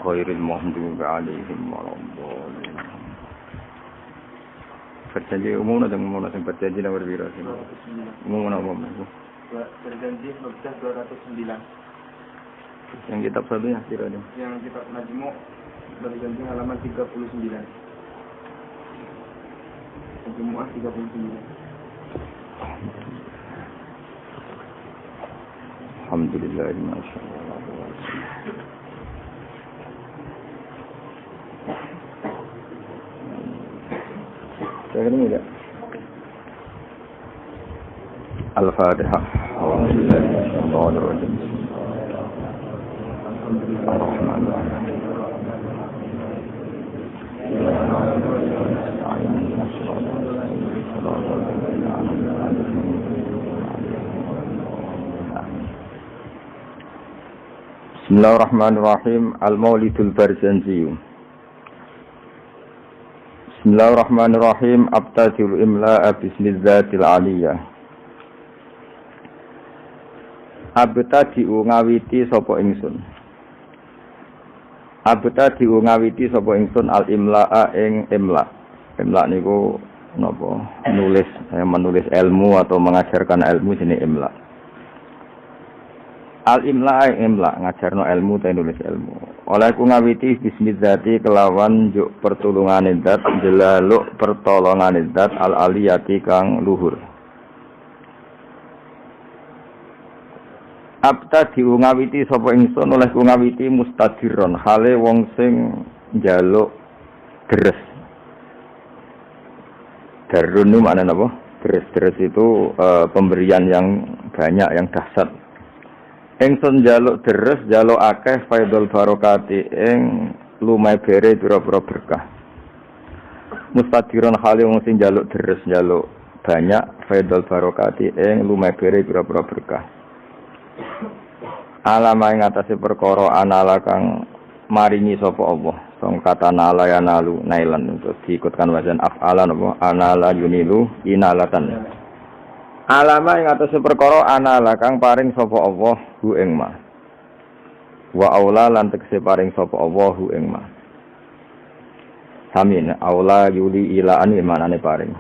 Khairil maghdubi 'alaihim waladdallin. Perjanjian umum atau umum yang perjanjian nomor berapa? Umum itu. Perjanjian Mekah 209. Yang kitab satunya kira-kira. Yang kitab Najmu perjanjian halaman 39. Jumu'ah 39. Alhamdulillah, masyaallah. Saya ini enggak. Al-Fatihah. Alhamdulillahirrahmanirrahim. Bismillahirrahmanirrahim. Al-Maulidul Barzanji. Bismillahirrahmanirrahim. Abtadil imla'a bismillahil aliyah. Abtadi'u ngawiti sapa ingsun. Abtadi'u ngawiti sapa ingsun al imla'a ing imla. Imla niku napa? Menulis ilmu atau mengajarkan ilmu jenenge imla. Al imla ing imla ngajarno ilmu ta nulis ilmu. Oleh ku ngawiti bismillati kelawan juk pertulungane zat jelaluk pertolongane zat al aliyati kang luhur. Abta diungawiti sapa ingsun oleh ku ngawiti mustadiron hale wong sing njaluk deres. Darun mana napa? Deres itu pemberian yang banyak yang dahsyat. Ingsun njaluk deres njaluk akeh faidul barokati ing lumai bere pira-pira berkah. Mustadiron hale wong sing njaluk deres njaluk banyak faidul barokati ing lumai bere pira-pira berkah. Alama ing atase perkara anala kang maringi sapa Allah. Song kata nala ya nalu nailan untuk diikutkan wazan af'alan apa anala yunilu inalatan. Alama ing atase perkara anala kang paring sapa Allah hu ing ma. Wa aula lan tekse paring sapa Allah hu ing ma. Samin aula yuli ila an manane paring.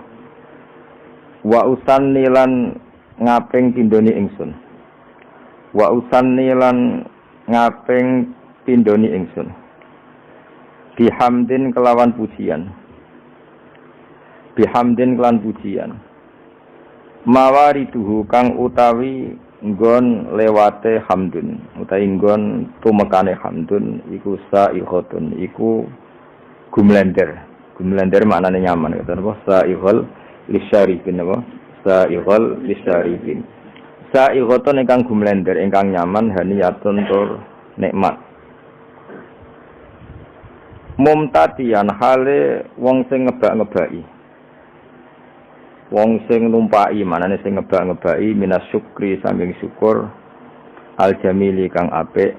Wa usanni lan ngaping pindhoni ingsun. Wa usanni lan ngaping pindhoni ingsun. Bihamdin kelawan pujian. Bihamdin kelan pujian. Mawariduhu kang utawi nggon lewate hamdun utawi nggon tumekane hamdun iku saihotun iku gumlender maknane nyaman kata apa saihol lisyarifin apa saihol lisyarifin saihotun ingkang gumlender ingkang nyaman haniyatun tur nikmat mumtatian hale wong sing ngebak-ngebaki wong sing numpaki manane sing ngebak-ngebaki minas syukri saking syukur al jamili kang apik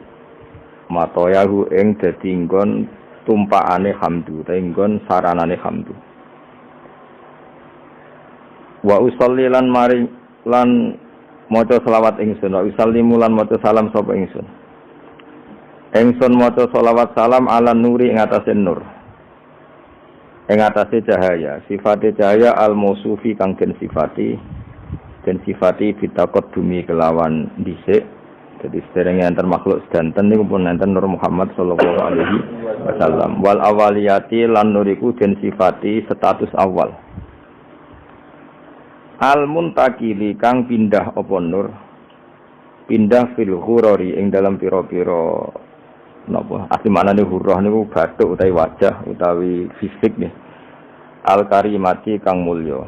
matoyahu ing dadi nggon tumpakane hamdu ta nggon saranane hamdu wa usolli lan mari lan maca selawat ingsun wa usallimu lan maca salam sapa ingsun maca selawat salam ala nuri ing atase nur ing atase cahaya sifate cahaya al-mausufi kang den sifati bitakot bumi kelawan dhisik dadi sederenge enten makhluk sedanten niku pun enten Nur Muhammad sallallahu alaihi wasallam wal awaliyati lan nuriku den sifati status awal al-muntakili kang pindah apa nur pindah fil ghurari ing dalam pira-pira napa asli maknane hurrah niku bathuk utawi wajah utawi fisik nggih al karimati kang mulya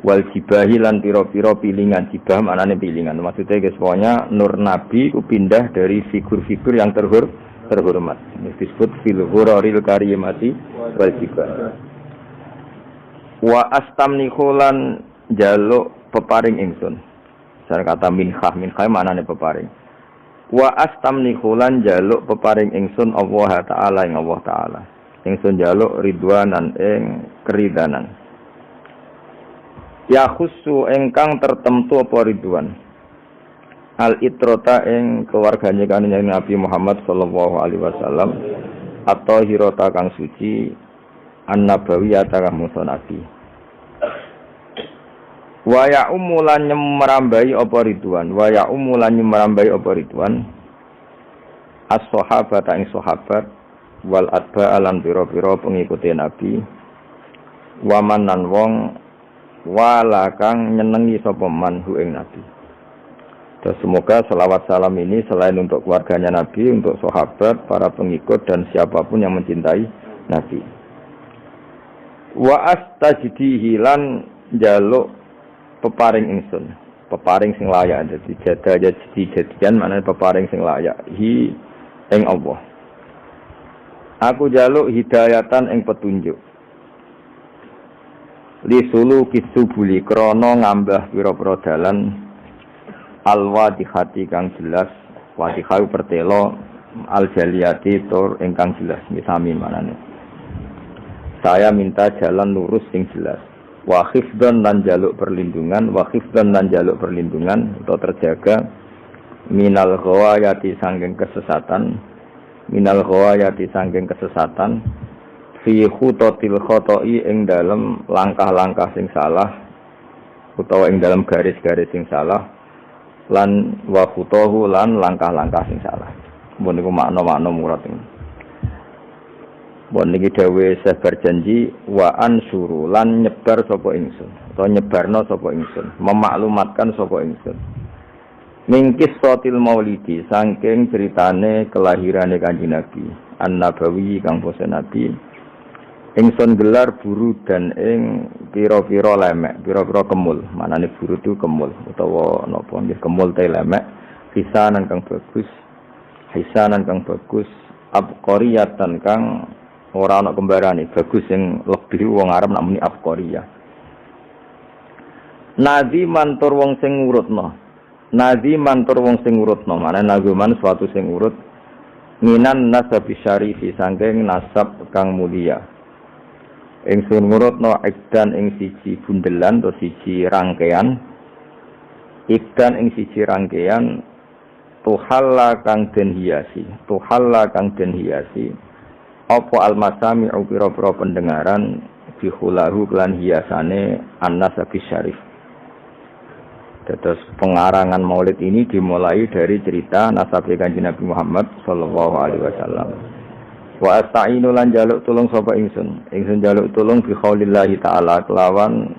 wal jibahi lan pira-pira pilingan jibah maknane pilingan maksudnya guys pokoknya nur nabi ku pindah dari figur-figur yang terhormat disebut fil ghuraril karimati wal jibah wa astamnihu lan jaluk peparing ingsun cara kata minhah maknane peparing wa astamnihu lan jaluk peparing ingsun Allah taala ing Allah taala ingsun njaluk ridwanan ing keridanan. Ya khusu ingkang tertentu apa ridwan. Al itrota ing keluargane kanjeng Nabi Muhammad sallallahu alaihi wasallam atau hirota kang suci an-nabawiyata kang musa nabi. Wa ya umulan merambai apa ridwan, wa ya umulan merambai apa ridwan. As-sahabat ing sahabat wal atba alan pira-pira pengikuti Nabi. Waman nan wong wala kang nyenengi sapa man hu ing Nabi. Dan semoga selawat salam ini selain untuk keluarganya Nabi, untuk sahabat, para pengikut dan siapapun yang mencintai Nabi. Wa astajdihi lan njaluk peparing ingsun, peparing sing layak. Jadi jadian maknane peparing sing layak hi ing Allah. Aku njaluk hidayatan ing petunjuk. Li sulu kisubuli krana ngambah pira-pira dalan al-wadihati kang jelas, wadihau pertelo al-jaliyati tur ingkang jelas misami manane. Saya minta jalan lurus sing jelas. Wa khifdan lan jaluk perlindungan, wa khifdan lan jaluk perlindungan atau terjaga minal ghawayati sangking kesesatan, minal ghawayati sangking kesesatan fi khutatil khata'i ing dalem langkah-langkah sing salah utawa ing dalem garis-garis sing salah lan wa khutahu lan langkah-langkah sing salah. Mun niku makna-makna murad ini. Mun niki dawuh sabar janji wa ansuru lan nyebar sapa ingsun utawa nyebarno sapa ingsun, memaklumatkan sapa ingsun. Mingkis sotil maulidi saking ceritane kelahirane Kanjeng Nabi an-nabawi kang basa Nabi. Ingsun gelar buru dan ing pira-pira lemek, pira-pira kemul. Manane buru itu kemul utawa napa nggih kemul te lemek, hisanan kang bagus. Hisanan kang bagus, abqariyatan kang ora ana kembarane, bagus sing lebih wong Arab nak muni abqariyah. Nadi mantur wong sing ngurutno. Nadi mantur wong sing ngurutno, manane naguman suatu sing urut minan nasab syarifi saking nasab kang mulia. Ingsun ngurutno ikdan ing siji bundelan atau siji rangkaian. Ikdan ing siji rangkaian tuhalla kang den hiasi, tuhalla kang den hiasi. Apa almasami pira-pira pendengaran bihulahu lan hiasane an-nasab syarif. Terus pengarangan Maulid ini dimulai dari cerita nasab Kanjeng Nabi Muhammad sallallahu alaihi wasallam. Wa asta'inu lan jaluk tulung sapa ingsun. Ingsun jaluk tulung bi khaulillahi taala kelawan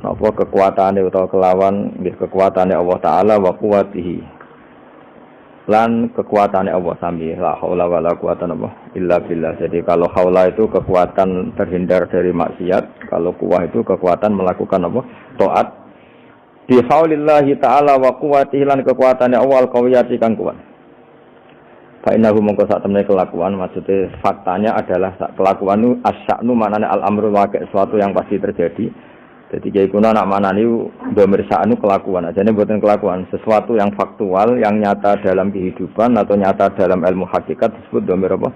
napa kekuatane utawa kelawan nggih kekuatane Allah taala wa quwwatihi. Lan kekuatane Allah sami la haula wala quwata illa billah. Jadi kalau haula itu kekuatan terhindar dari maksiat, kalau quwwah itu kekuatan melakukan apa? Taat. Bi khaulillahi taala wa quwwatihi lan kekuatane Allah al-qawiyati kang kuat. Fa'innahu mongko sak temene kelakuan, maksudnya faktanya adalah kelakuan itu asya'nu manane al-amru waqi' sesuatu yang pasti terjadi. Jadi kiai kuna nak manani dhamir sya'nu kelakuan, ajane mboten kelakuan, sesuatu yang faktual yang nyata dalam kehidupan atau nyata dalam ilmu hakikat disebut dhamir apa?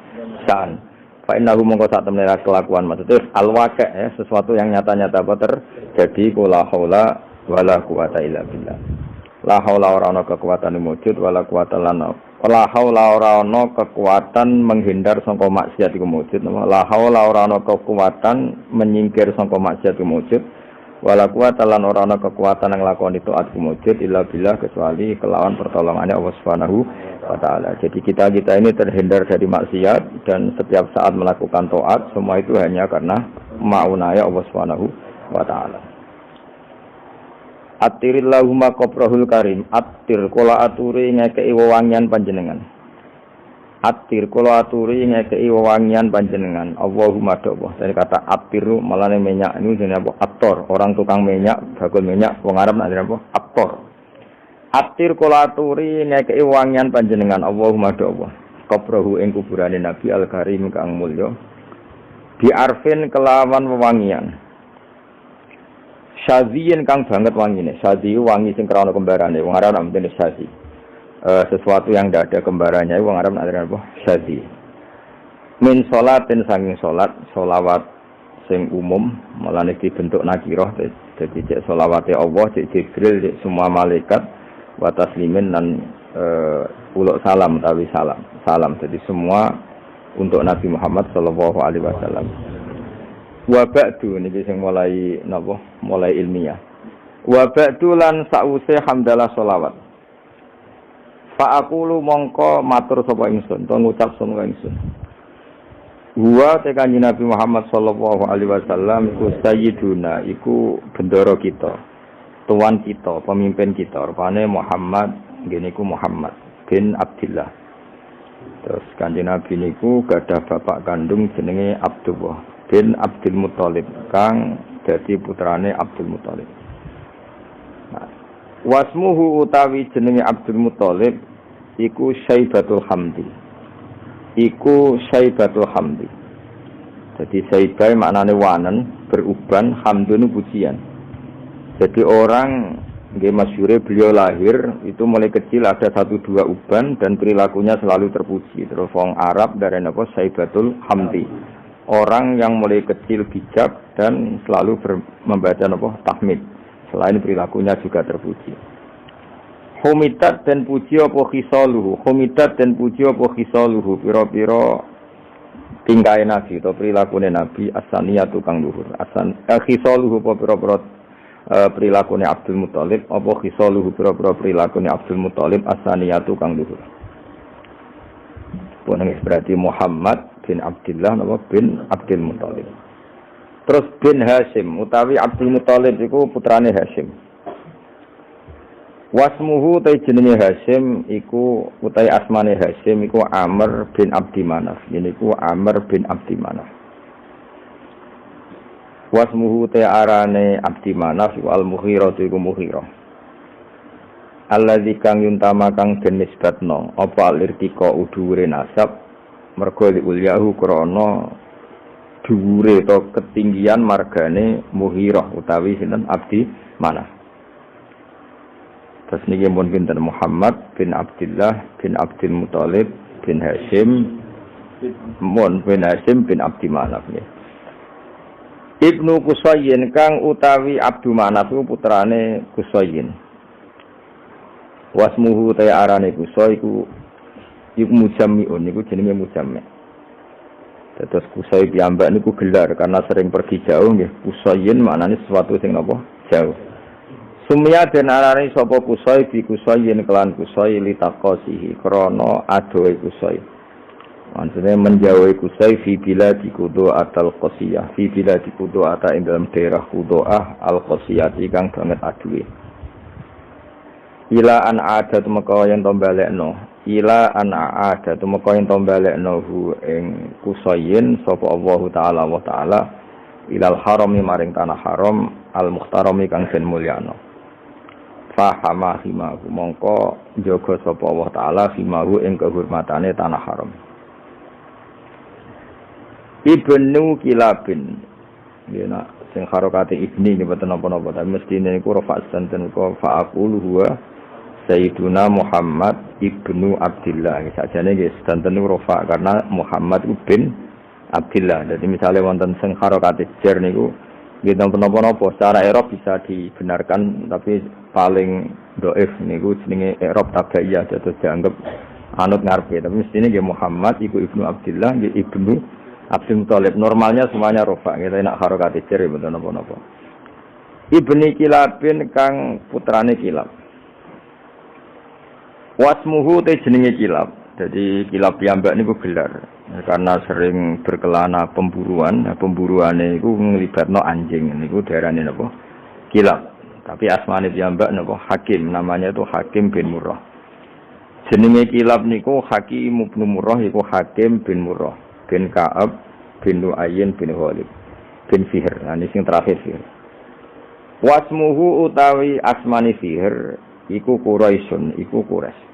Sya'an. Fa'innahu mongko sak temene kelakuan, maksudnya al-waqi' ya, sesuatu yang nyata-nyata apa terjadi la haula wala quwata illa billah. La haula ora ana kekuatan wujud wala quwata lana. La haula ora ana kekuatan menghindar saka maksiat iku wujud. La haula ora ana kekuatan menyingkir saka maksiat iku wujud. Wala quwata lan ora ana kekuatan yang lakoni taat iku wujud illa billah kecuali kelawan pertolongannya Allah Subhanahu wa taala. Jadi kita ini terhindar dari maksiat dan setiap saat melakukan taat semua itu hanya karena maunaya Allah Subhanahu wa taala. Attirillahumma qabrahul karim. Attir kula aturi ngekei wewangian panjenengan. Attir kula aturi ngekei wewangian panjenengan. Allahumma doa. Dari kata attiru malane minyak ini jenenge apa? Aktor. Orang tukang minyak, bakul minyak wong Arab nak apa? Aktor. Attir kula aturi ngekei wewangian panjenengan. Allahumma doa. Qabrahu ing kuburane Nabi al-Karim kang mulya. Bi arfin kelawan wewangian. Syaziin kang banget wangine. Syazi wangi sing krana kembarane. Wong Arab nak mesti syazi. Sesuatu yang tidak ada kembarannya wong Arab nak apa? Syazi. min sholatin sanging sholat sholawat sing umum mulane dibentuk nakirah dadi cek sholawate Allah cek Jibril cek semua malaikat wa taslimin lan uluk salam utawi salam jadi semua untuk Nabi Muhammad sallallahu alaihi wasallam. Wa ba'du niki sing mulai napa mulai ilmiah. Wa ba'du lan sause hamdalah sholawat. Fa aqulu mongko matur sapa ingsun, to ngucap sapa ingsun. Wa te kanjeng Nabi Muhammad sallallahu alaihi wasallam iku sayyiduna, iku bendoro kita, tuan kita, pemimpin kita. Rupane Muhammad, ngene iku Muhammad bin Abdullah. Terus kanjeng Nabi niku gadah bapak kandung jenenge Abdullah bin Abdul Muthalib, kang dadi putrane Abdul Muthalib. Wasmuhu utawi jenenge Abdul Muthalib iku Syaibatul Hamdi. Iku Syaibatul Hamdi. Jadi Syaibah maknane wanen, beruban, hamdun pujian. Jadi orang nggih masyhure beliau lahir itu mulai kecil ada 1-2 uban dan perilakunya selalu terpuji. Terus wong Arab dari apa Syaibatul Hamdi. Orang yang mulai kecil bijak dan selalu membaca apa tahmid. Selain perilakunya juga terpuji. Humidat dan puji apa khisaluhu. Humidat dan puji apa khisaluhu. Piro-piro tingkah Nabi atau perilakunya Nabi. Asaniyatu kang luhur. Khisaluhu apa piro-piro perilakunya Abdul Muthalib. Apa khisaluhu piro-piro perilakunya Abdul Muthalib. Asaniyatu kang luhur. Punengis berarti Muhammad bin Abdullah bin Abdul Muthalib. Terus bin Hashim utawi Abdul Muthalib iku putrane Hashim. Wasmuhu ta jenenge Hashim iku utawi asmane Hashim iku Amr bin Abdi Manaf. Niku Amr bin Abdi Manaf. Wasmuhu ta arane Abdi Manaf iku Al-Mughirah iku Mughirah. Alladzi kang yuntama kang den nisbatno apa alirtika udhure nasab mergo ulyahu krana dhuwure to ketinggian margane Mughirah utawi sinten Abdi Manaf. Terus niki mun pinten Muhammad bin Abdullah bin Abdul Muthalib bin Hashim bin Hashim bin Abdi Manaf nggih. Ibnu Qusayyin kang utawi Abdu Manaf putrane Qusayyin. Wasmuhu ta arane Qusay iku mujammi'un niku jenenge mujammi'. Terus Qusay piyambak niku gelar karena sering pergi jauh nggih. Qusayyin maknane sesuatu sing napa? Jauh. Sumya den arane sapa Qusay bi Qusayyin kelan Qusay litaqasihi krana adohe Qusay. Maksudnya menjauhi Qusay fi biladi Qudaa al-Qasiyah. Fi biladi Qudaa ing dalam daerah Qudaa al-Qasiyah kang banget aduhe. Ila an adat maka yen to balekno ila an adat maka yen to balekno hu ing Qusayyin sapa Allah taala wa taala ilal harami maring tanah haram al muhtarami kang den mulyana fahama himahu mongko jaga sapa Allah taala himahu ing kehormatane tanah haram. Ibnu Kilabin yen sing harokate ibni mboten napa-napa tapi mestine niku rafa santen ko fa'aqulu huwa Sayyiduna Muhammad ibnu Abdullah. Sajane nggih sedanten rafa karena Muhammad bin Abdullah. Jadi misalnya wonten sing harokate jar niku nggih napa-napa secara i'rab bisa dibenarkan tapi paling dhaif niku jenenge i'rab tabaiyah dados dianggap anut ngarepe. Tapi mestine nggih Muhammad iku ibnu Abdullah nggih ibnu Abdul Muthalib. Normalnya semuanya rafa. Kita nak harokate jar mboten napa-napa. Ibni Kilabin kang putrane Kilab. Wasmuhu te jenenge Kilab. Jadi Kilab piyambak niku gelar karena sering berkelana pemburuan. Nah, pemburuane iku nglibatno anjing niku diarani napa? Kilab. Tapi asmane piyambak napa? Hakim. Namanya itu Hakim bin Murrah. Jenenge Kilab niku Hakim bin Murrah iku Hakim bin Murrah bin Ka'ab bin Lu'ayyin bin Ghalib bin Fihr. Nah ini sing terakhir Fihr. Wasmuhu utawi asmani Fihr iku Quraisyun, iku Quraisy.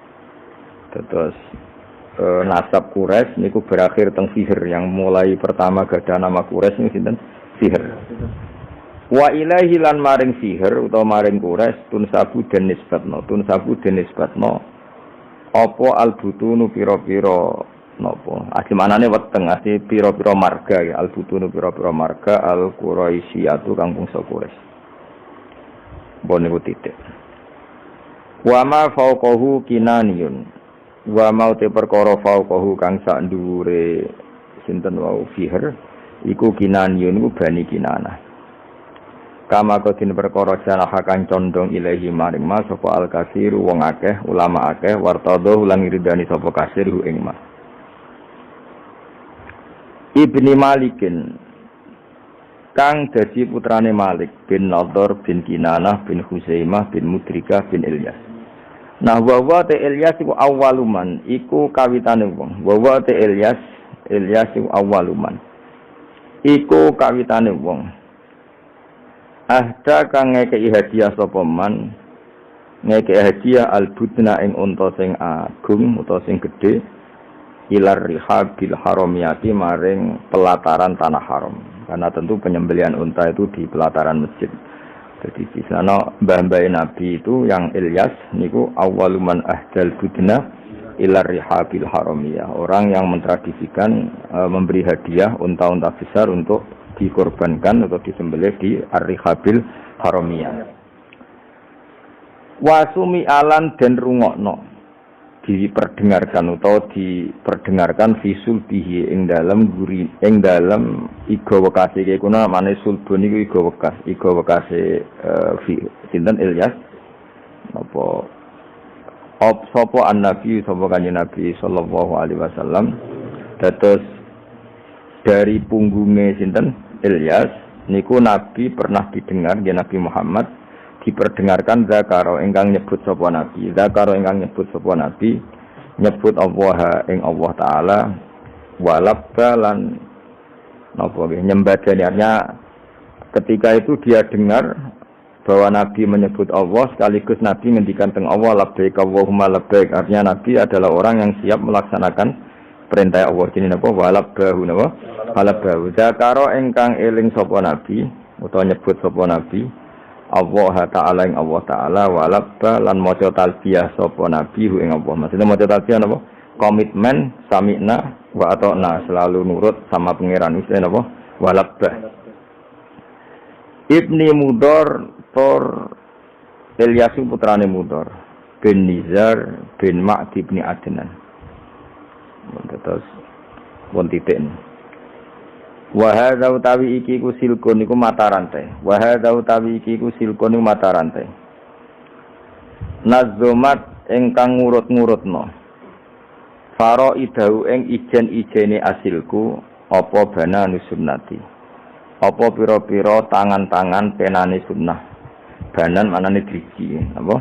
Terus nasab Quraisy niku berakhir teng Fihr yang mulai pertama gadah nama Quraisy niku sinten? Fihr. Wa ilaihi lan maring Fihr utawa maring Quraisy tunsabu den nisbatno apa albutunu pira-pira napa asli manane weteng asli pira-pira marga ya al-butunu pira-pira marga al-quraisiyatu kang bangsa Quraisy bon niku titik wa ma fauqahu kinaniyun wa mau te perkara fauqahu kang sak dhuwure sinten wau fiher iku kinaniyun iku bani kinanah kama kodin perkara janaha kang condong ilahi maring mas sapa al-kasir wong akeh ulama akeh wartadho lan ridani sapa kasir hu ing mas Ibni Malikin kang dadi putrane Malik bin Nadhr bin Kinanah bin Huzaimah bin Mudrikah bin Ilyas. Nah wa te Ilyas iku awaluman iku kawitane wong. Wa te Ilyas iku awaluman. Iku kawitane wong. Ahda kang ngekeki hadiah sapa man ngekeki hadiah al-budna ing unta sing agung utawa sing gedhe ilar rihabil haramiyati maring pelataran tanah haram karena tentu penyembelihan unta itu di pelataran masjid. Jadi di sana mbah-mbah Nabi itu yang Ilyas niku awaluman ahdal budna ilar rihabil haramiyah, orang yang mentradisikan memberi hadiah unta-unta besar untuk dikorbankan atau disembelih di ar-rihabil haramiyah. Wasumi alan den rungokno diperdengarkan atau diperdengarkan visul bihi ing dalam guri ing dalam iga wekase iki kuna mane sulbun iku iga wekase sinten Ilyas apa sapa an-nabi sapa kanjeng Nabi sallallahu alaihi wasallam dados dari punggungnya sinten Ilyas niku Nabi pernah didengar ya Nabi Muhammad diperdengarkan zakaro ingkang nyebut sapa nabi nyebut Allah ing Allah taala walabbalan napa nggih nyembadaninya ketika itu dia dengar bahwa nabi menyebut Allah sekaligus nabi ngendikan teng Allah labbaik Allahumma labbaik artinya nabi adalah orang yang siap melaksanakan perintah Allah jenenge napa walabbahu napa walabbahu zakaro ingkang eling sapa nabi utawa nyebut sapa nabi Allah Ta'ala ing Allah Ta'ala walabba lan maca talbiyah sapa nabi ing Allah. Maksudnya maca talbiyah napa? Komitmen sami'na wa ata'na selalu nurut sama pangeran wis napa? Walabba. Ibni Mudor Tor Ilyas putrane Mudor bin Nizar bin Ma'd bin Adnan. Terus won titik. Wa hadza utawi iki ku silkun iku mata rantai. Wa hadza utawi iki ku silkun iku mata rantai. Nazumat ingkang ngurut-ngurutno. Faro idau ing ijen-ijene asilku apa bana nusunnati. Apa pira-pira tangan-tangan penane sunnah. Banan manane driji, napa?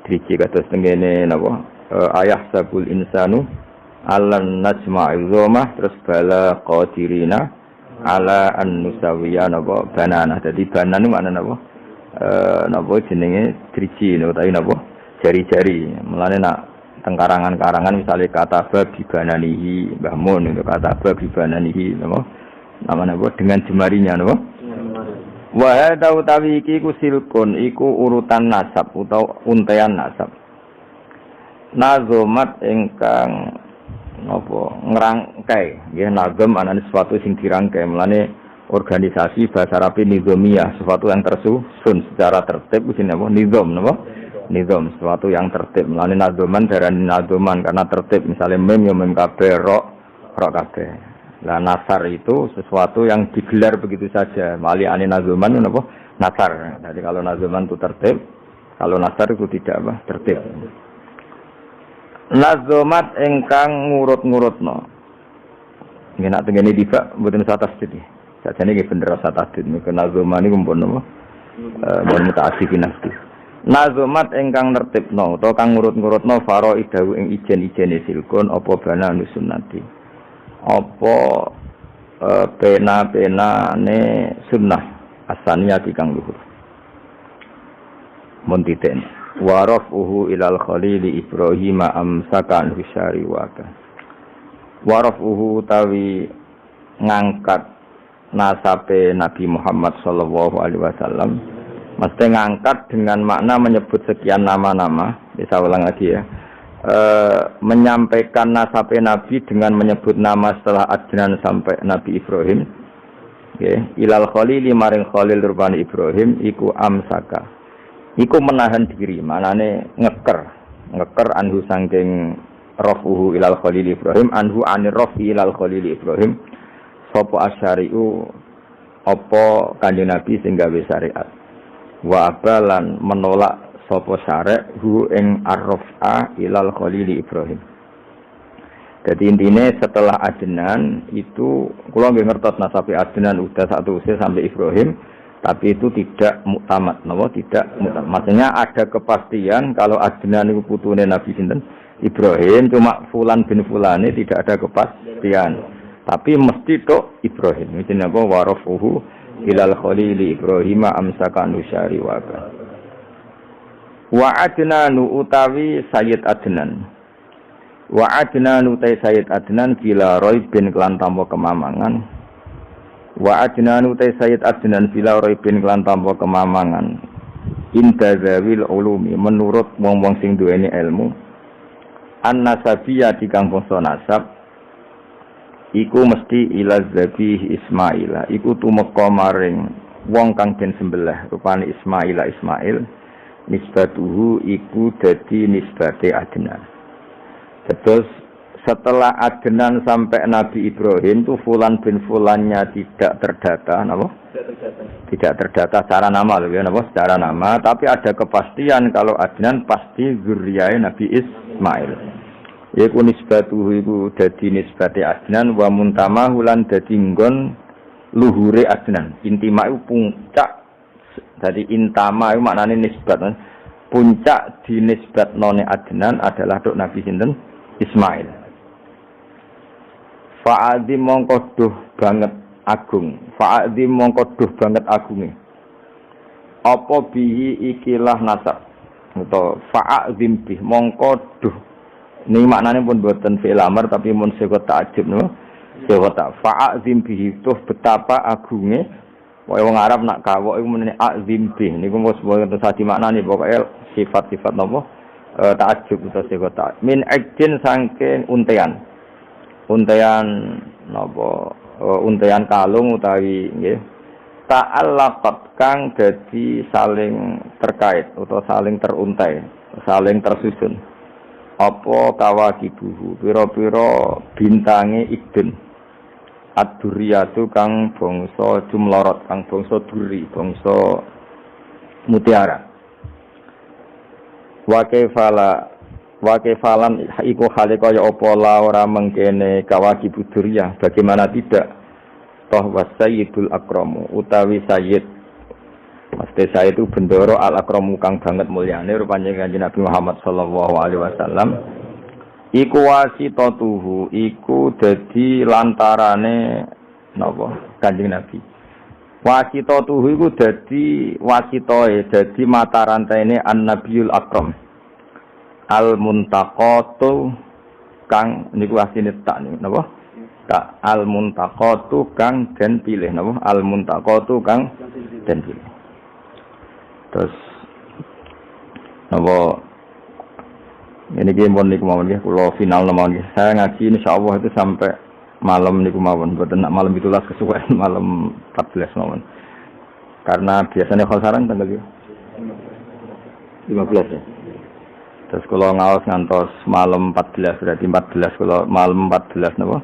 Driji kados tengene napa? Ayah sabul insanu alan najma'il zomah terus bala qadirina ala an-nusawiya napa banana. Dadi banan niku maknane napa? Napa jenenge driji utawi napa? Jari-jari. Mulane nak teng karangan-karangan misale kata bab bananihi Mbah Mun itu kata bab bananihi napa? Namane apa? Dengan jemarinya napa? Wa hadza utawi iki ku silkun iku urutan nasab utawa untean nasab. Nazomat ingkang napa ngrangkai nggih nazam anane sesuatu sing dirangkai melane organisasi bahasa Arab nizamiyah sesuatu yang tersusun secara tertib jenenge apa nizam sesuatu yang tertib melane nazaman darani nazaman karena tertib misalnya mem ya mem kabeh ro kabeh lah nasar itu sesuatu yang digelar begitu saja mali ane nazaman napa nasar jadi kalau nazaman itu tertib kalau nasar itu tidak apa tertib. Nazomat engkang ngurut-ngurutno. Nggih nak tengene dibak mboten usah tasdid. Sajane nggih bener usah tasdid. Nek nazoman niku mpun napa? Mun muta'assifin nafsi. Nazomat engkang nertibno utawa kang ngurut-ngurutno faraidahu ing ijen-ijene silkun apa bana nusunnati. Apa pena-penane sunnah asaniyati kang luhur. Mun titen. Warafuhu ilal khalili Ibrahim amsakan husyari waka. Warafuhu tawi ngangkat nasabe Nabi Muhammad sallallahu alaihi wasallam. Mesti ngangkat dengan makna menyebut sekian nama-nama. Bisa ulang lagi ya. menyampaikan nasab Nabi dengan menyebut nama setelah Adnan sampai Nabi Ibrahim. Okay. Ilal Khalili maring Khalil rupane Ibrahim iku amsaka. Iku menahan diri, manane ngeker anhu saking rafuhu ilal Khalil Ibrahim anhu anir rafi ilal Khalil Ibrahim. Sapa asyari'u apa Kanjeng Nabi sing gawe syariat. Wa abalan menolak sapa syarek hu ing arrafa ilal Khalil Ibrahim. Jadi intinya setelah Adnan itu kula nggih ngertos nasabe Adnan udah satu usia sampai Ibrahim, tapi itu tidak muktamad, napa tidak muktamad. Maksudnya ada kepastian kalau Adnan itu putune Nabi sinten Ibrahim, cuma fulan bin fulane tidak ada kepastian. Tapi mesti tok Ibrahim. Itu napa warafuhu ilal Khalil Ibrahim amsaka nusyari wa Adnanu utawi Sayyid Adnan. Wa Adnanu utai Sayyid Adnan bila roibin kelan tanpa kemamangan. Wa Adnanu utai Sayyid Adnan bila roibin kelan tanpa kemamangan. Inda zawil ulumi menurut wong-wong sing duweni ilmu. An-nasabiyya dikang bangsa nasab iku mesti ila zabih Ismaila. Iku tumeka maring wong kang den sembelih rupane Ismail. Nisbatuhu iku dadi nisbate Adnan. Terus setelah Adnan sampai Nabi Ibrahim itu fulan bin fulannya tidak terdata, napa? Tidak terdata secara nama loh ya, napa? Secara nama, tapi ada kepastian kalau Adnan pasti zuriyae Nabi Ismail. Iku nisbatuhu iku dadi nisbate Adnan wa muntamahu lan dadi nggon luhure Adnan. Intima iku puncak. Jadi intama itu maknanya nisbat. Puncak di nisbat none Adnan adalah dok Nabi sinten Ismail. Fa'adzim mongko duh banget agung. Fa'adzim mongko duh banget agunge. Apa bihi ikilah nasab. Atau fa'adzim bih mongko duh. Ini maknanya pun buatan fi'il amr tapi mun sego ta'jib no. Sego ta fa'adzim bihi tuh betapa agunge. Wong Arab nak kawok iku menene azim bih niku mos boten sadi maknane pokoke sifat-sifat napa ta'ajjub utawa sego ta min ajin saking untean napa untean kalung utawi nggih ta'allaqat kang dadi saling terkait utawa saling teruntai saling tersusun apa kawakibuhu pira-pira bintange idun ad-duriyatu kang bangsa jumlorot kang bangsa duri bangsa mutiara wa kaifalan iku hale kaya apa la ora mengkene kawakib duriyah bagaimana tidak toh wasayyidul akramu utawi sayyid mesti sayyid itu bendoro al akramu kang banget mulyane rupane Kanjeng Nabi Muhammad sallallahu alaihi wasallam. Iku wasitatuhu iku dadi lantarane napa Kanjeng Nabi. Wasitatuhu iku dadi wasitoe dadi mata rantene an-nabiyul akram. Al-muntaqatu kang niku asine tak niku napa? Tak al-muntaqatu kang den pilih napa? Al-muntaqatu kang den pilih. Terus napa ini game niku mawon nggih kula final mawon nggih. Saya ngaji insyaallah itu sampai malam niku mawon. Mboten nak malam 17 kesuwen malam 14 mawon. Karena biasanya khasaran tanggal 15 ya. Terus kula ngaos ngantos malam 14 berarti 14 kula malam 14 napa?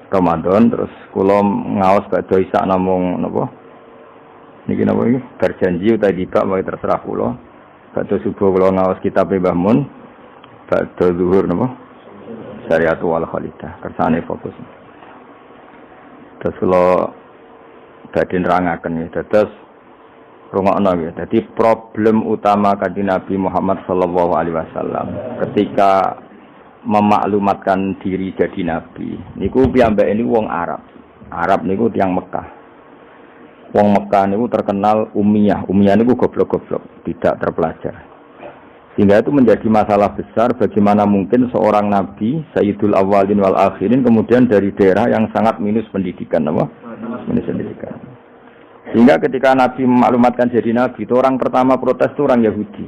Ramadan terus kula ngaos badhe isak namung napa? Niki napa iki? Berjanji utawa tidak terserah kula. Badhe subuh kula ngaos kitab Mbah Mun. Badhe zuhur napa? Syariatu wal Khalidah. Kersane fokus. Terus kula badhe nerangaken ya. Dados rungokno ya. Dadi problem utama Kanjeng Nabi Muhammad sallallahu alaihi wasallam ketika memaklumatkan diri jadi nabi. Niku piyambake niku wong Arab. Arab niku tiyang Mekah. Wong Mekah niku terkenal ummiyah. Ummiyah niku goblok-goblok, tidak terpelajar. Sehingga itu menjadi masalah besar bagaimana mungkin seorang nabi, Sayyidul Awwalin wal Akhirin kemudian dari daerah yang sangat minus pendidikan, apa? Minus pendidikan. Sehingga ketika Nabi memaklumatkan jadi nabi, itu orang pertama protes itu orang Yahudi.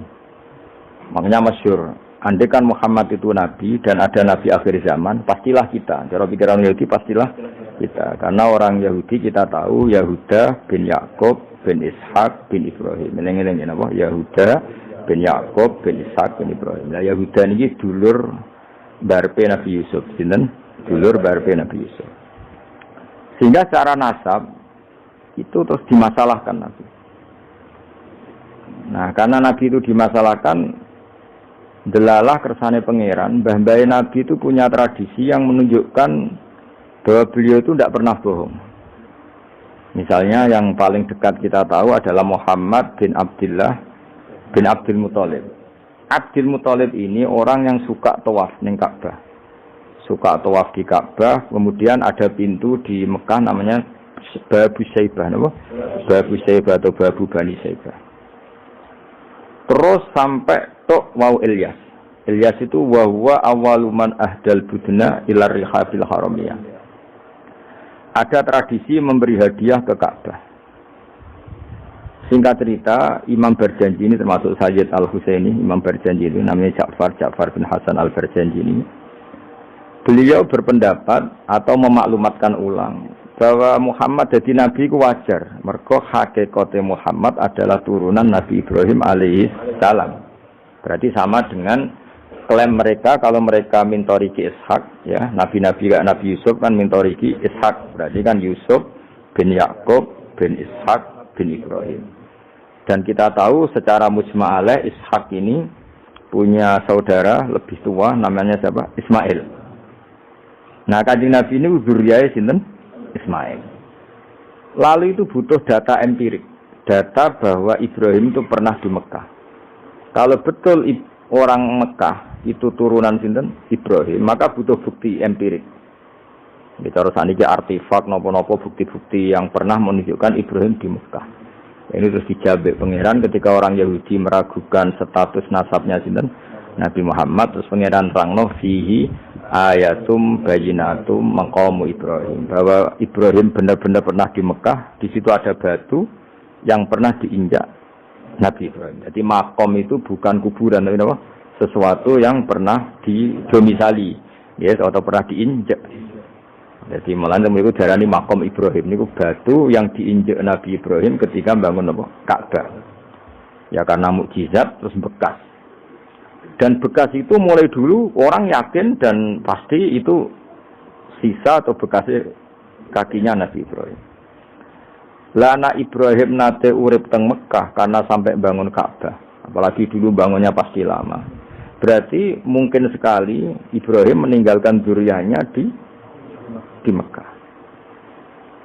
Makanya masyhur, andai kan Muhammad itu nabi dan ada nabi akhir zaman, pastilah kita. Cara pikiran Yahudi pastilah kita. Karena orang Yahudi kita tahu Yahuda bin Yakub bin Ishak bin Ibrahim. Eling-eling napa? Yahuda bin Yakub bin Ishak bin Ibrahim. Nah, Yahuda niki dulur barpe Nabi Yusuf, sinten? Dulur barpe Nabi Yusuf. Sehingga secara nasab itu terus dimasalahkan Nabi. Nah, karena Nabi itu dimasalahkan, delalah kersane pangeran, mbah-mbah Nabi itu punya tradisi yang menunjukkan bahwa beliau itu tidak pernah bohong. Misalnya yang paling dekat kita tahu adalah Muhammad bin Abdullah bin Abdul Muthalib. Abdul Muthalib ini orang yang suka tawaf ning Ka'bah. Suka tawaf di Ka'bah, kemudian ada pintu di Mekah namanya Babu Saibah, napa? Babu Saibah atau Babu Bani Saibah. Terus sampai tok wau Ilyas. Ilyas itu wa huwa awwaluman ahdal budna ila rihabil haramiyah. Ada tradisi memberi hadiah ke Ka'bah. Singkat cerita, Imam Berjanji ini termasuk Sayyid Al-Husaini, Imam Berjanji itu namanya Ja'far bin Hasan Al-Berjanji ini. Beliau berpendapat atau memaklumatkan ulang bahwa Muhammad jadi nabi ku wajar. Mergo hakikate Muhammad adalah turunan Nabi Ibrahim alaihi salam. Berarti sama dengan klaim mereka kalau mereka mintoriki Ishak, ya, nabi-nabi kayak Nabi Yusuf kan mintoriki Ishak. Berarti kan Yusuf bin Yakub bin Ishak bin Ibrahim. Dan kita tahu secara mujma'alah Ishak ini punya saudara lebih tua namanya siapa? Ismail. Nah, Kanjeng Nabi ini zuriyahnya sinten? Ismail. Lalu itu butuh data empirik, data bahwa Ibrahim itu pernah di Mekah. Kalau betul orang Mekah itu turunan sinten? Ibrahim, maka butuh bukti empirik. Bicara saniki artefak nopo-nopo bukti-bukti yang pernah menunjukkan Ibrahim di Mekah. Ini terus dijawab pangeran ketika orang Yahudi meragukan status nasabnya sinten? Nabi Muhammad, terus pangeran rangno fihi ayatum bayinatum maqamu Ibrahim, bahwa Ibrahim benar-benar pernah di Mekah. Di situ ada batu yang pernah diinjak Nabi Ibrahim. Jadi makom itu bukan kuburan, tapi apa? Sesuatu yang pernah didomisali, ya, atau pernah diinjak. Jadi malah itu darani makom Ibrahim. Ini batu yang diinjak Nabi Ibrahim ketika bangun apa? Ka'bah. Ya karena mukjizat terus bekas. Dan bekas itu mulai dulu orang yakin dan pasti itu sisa atau bekas kakinya Nabi Ibrahim. Lana Ibrahim nate urip teng Mekah karena sampai bangun Ka'bah. Apalagi dulu bangunnya pasti lama. Berarti mungkin sekali Ibrahim meninggalkan zuriyahnya di Mekah.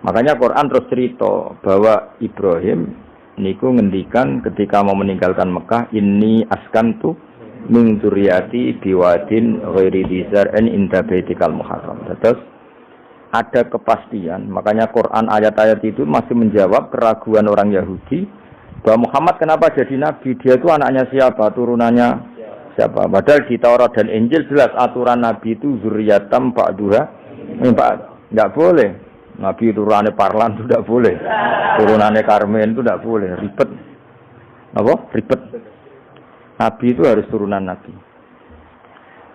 Makanya Quran terus cerita bahwa Ibrahim niku ngendikan ketika mau meninggalkan Mekah, ini askantu min dzurriyyati biwadin ghairi dzar'in inda baitikal muharram. Terus ada kepastian, makanya Quran ayat-ayat itu masih menjawab keraguan orang Yahudi bahwa Muhammad kenapa jadi nabi, dia itu anaknya siapa, turunannya siapa. Padahal di Taurat dan Injil jelas aturan nabi itu zurriyatam ba'duha min ba'd. Enggak boleh nabi turunannya Parlan itu tidak boleh, turunannya Karmen itu tidak boleh, ribet. Apa? Ribet. Nabi itu harus turunan Nabi.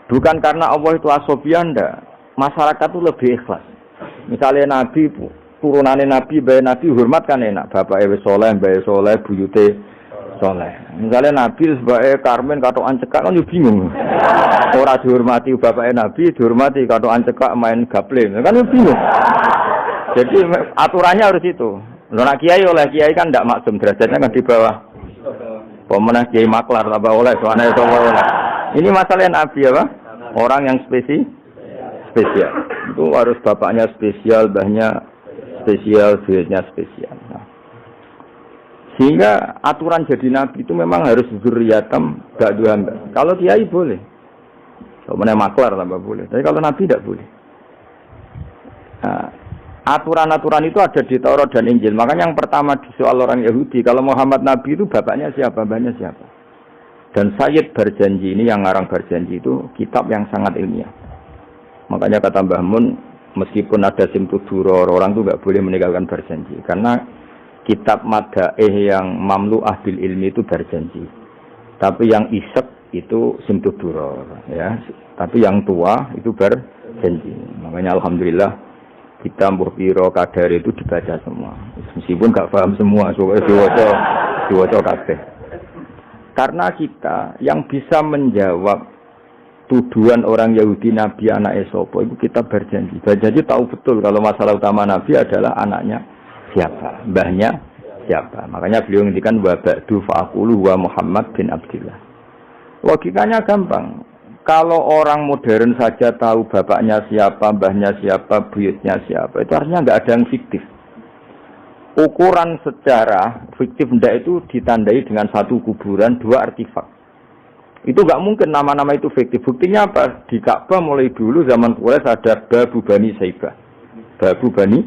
Bukan karena Allah itu asobian, enggak. Masyarakat itu lebih ikhlas. Misalnya Nabi, turunannya Nabi, bayi Nabi hormat kan enak. Bapak Ewe Soleh, bayi Soleh, buyute Soleh. Misalnya Nabi sebagai Karmen, katokan cekak kan juga bingung. Orang dihormati Bapak Nabi, dihormati katokan cekak main gaple. Kan juga bingung. Jadi aturannya harus itu. Nak kiai oleh kiai kan tidak maksum, derajatnya kan di bawah. Pemenang kiai maklar tambah oleh, soalnya oleh. Ini masalah Nabi apa? Orang yang spesial. Itu harus bapaknya spesial, mbahnya spesial, duitnya spesial. Nah. Sehingga aturan jadi Nabi itu memang harus zurriyatam ba'duha. Kalau kiai boleh. Pemenang maklar tambah boleh. Tapi kalau Nabi tidak boleh. Nah, aturan-aturan itu ada di Taurat dan Injil. Makanya yang pertama di soal orang Yahudi, kalau Muhammad Nabi itu bapaknya siapa, mbahnya siapa. Dan Sayyid Berjanji ini, yang ngarang Berjanji itu kitab yang sangat ilmiah. Makanya kata Mbah Mun, meskipun ada simtuduror, orang itu nggak boleh meninggalkan Berjanji. Karena kitab Madaih yang mamlu'ah bil ilmi itu Berjanji. Tapi yang isek itu simtud duror ya. Tapi yang tua itu berjanji. Makanya alhamdulillah kita mbuh piro kadar itu dibaca semua. Meskipun gak paham semua, diwaca kabeh. Karena kita yang bisa menjawab tuduhan orang Yahudi Nabi anak Esopo itu kita berjanji. Berjanji tahu betul kalau masalah utama Nabi adalah anaknya siapa, mbahnya siapa. Makanya beliau ngendikan wa ba'du fa'aqulu wa Muhammad bin Abdillah. Logikanya gampang. Kalau orang modern saja tahu bapaknya siapa, mbahnya siapa, buyutnya siapa, itu artinya nggak ada yang fiktif. Ukuran sejarah fiktif ndak itu ditandai dengan satu kuburan, dua artefak. Itu nggak mungkin nama-nama itu fiktif. Buktinya apa? Di Ka'bah mulai dulu zaman Quraisy ada Babu Bani Saibah. Babu Bani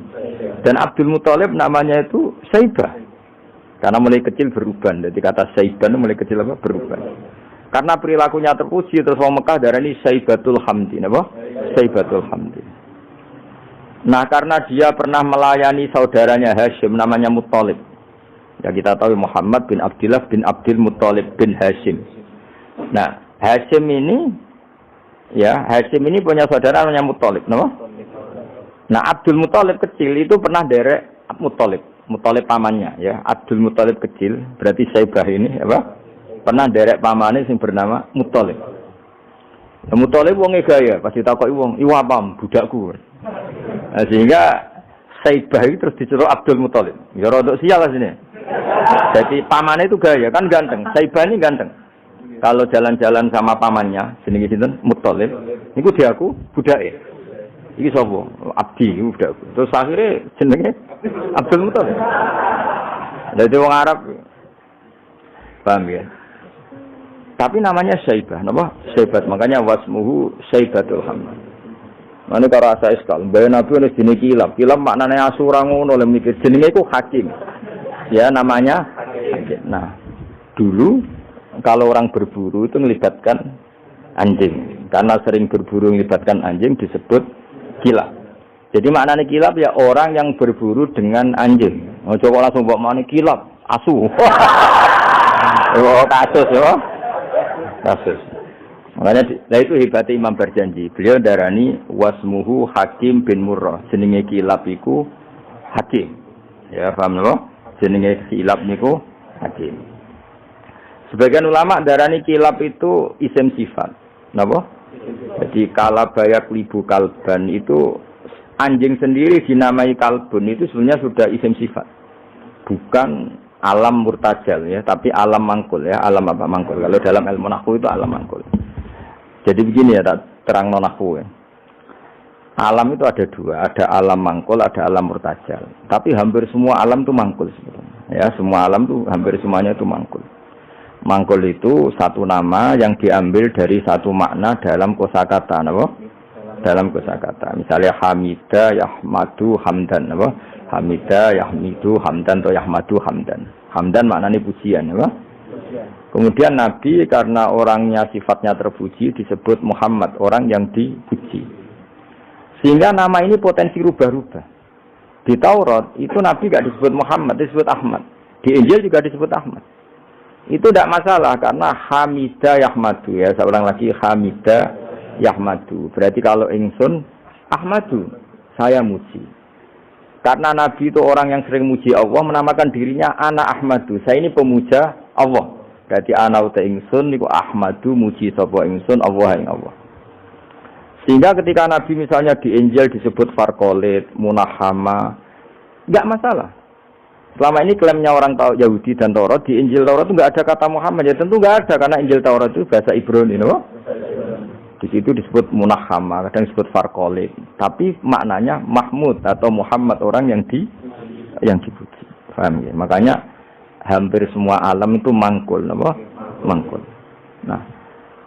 dan Abdul Muthalib namanya itu Saibah. Karena mulai kecil beruban. Jadi kata Saibah itu mulai kecil apa? Beruban. Karena perilakunya terpuji terus orang Mekah darani Saibatul Hamdi, apa? Saibatul Hamdi. Nah, karena dia pernah melayani saudaranya Hashim namanya Muthalib. Ya kita tahu Muhammad bin Abdillah bin Abdul Muthalib bin Hashim. Nah, Hashim ini punya saudara namanya Muthalib, apa? Nah, Abdul Muthalib kecil itu pernah derek Muthalib pamannya ya. Abdul Muthalib kecil berarti Saibah ini apa? Pernah derek pamane sing bernama Muthalib. Ya, Muthalib wonge gaya, pas ditakoki wong, "Iwa pam budakku." Nah, sehingga Saibah itu terus diceluk Abdul Muthalib. Ya rodok sial lah sini. Jadi pamannya itu gaya, kan ganteng. Saibah ini ganteng. Kalau jalan-jalan sama pamannya, jenenge sinten? Muthalib. Niku diaku budake. Iki sapa? Abdi iku budakku. Terus akhirnya jenenge Abdul Muthalib. Dadi wong Arab. Paham ya? Tapi namanya Saibah, napa? Saibat, makanya wasmuhu Saibatul Hamd. Mane karo asa iskal, mbah Nabi wis jenenge kilap. Kilap maknane asura ngono lho mikir jenenge iku hakim. Ya namanya hakim. Nah, dulu kalau orang berburu itu melibatkan anjing. Karena sering berburu melibatkan anjing disebut kilap. Jadi maknane kilap ya orang yang berburu dengan anjing. Ojo kok langsung mbok maknane kilap, asu. Oh, kasus ya. Kasus. Makanya itu hebatnya Imam berjanji. Beliau darani wasmuhu Hakim bin Murrah. Jenenge kilap iku Hakim. Ya, paham napa? Jenenge kilap niku Hakim. Sebagian ulama darani kilap itu isim sifat. Napa? Jadi kalabaya klibu kalban itu anjing sendiri dinamai kalbun itu sebenarnya sudah isim sifat. Bukan alam murtajal ya, tapi alam mangkul ya. Alam apa mangkul? Kalau dalam ilmu nahwu itu alam mangkul. Jadi begini ya, terang nahwu ya. Alam itu ada dua, ada alam mangkul, ada alam murtajal. Tapi hampir semua alam itu mangkul sebetulnya. Ya, semua alam itu hampir semuanya itu mangkul. Mangkul itu satu nama yang diambil dari satu makna dalam kosakata, apa? Dalam kosakata. Misalnya Hamida, Yahmadu, Hamdan, apa? Hamida, Yahmidu, Hamdan atau Yahmadu, Hamdan. Hamdan maknanya pujian, apa? Kemudian Nabi karena orangnya sifatnya terpuji disebut Muhammad, orang yang dipuji. Sehingga nama ini potensi rubah-rubah. Di Taurat itu Nabi tidak disebut Muhammad, disebut Ahmad. Di Injil juga disebut Ahmad. Itu tidak masalah karena Hamida Yahmadu ya. Saya ulang lagi Hamida Yahmadu. Berarti kalau ingsun Ahmadu, saya muji. Karena Nabi itu orang yang sering muji Allah, menamakan dirinya Ana Ahmadu. Saya ini pemuja Allah. Berarti ana uta ingsun niku Ahmadu muji sapa ingsun Allah ing Allah. Sehingga ketika Nabi misalnya di Injil disebut Farqolit, Munahama, enggak masalah. Selama ini klaimnya orang Yahudi dan Taurat, di Injil Taurat itu enggak ada kata Muhammad. Ya tentu enggak ada karena Injil Taurat itu bahasa Ibrani, no? Di situ disebut Munahama, kadang disebut Farqolit. Tapi maknanya Mahmud atau Muhammad, orang yang dipuji. Paham ya? Makanya hampir semua alam itu mangkul, apa? Mangkul. Nah,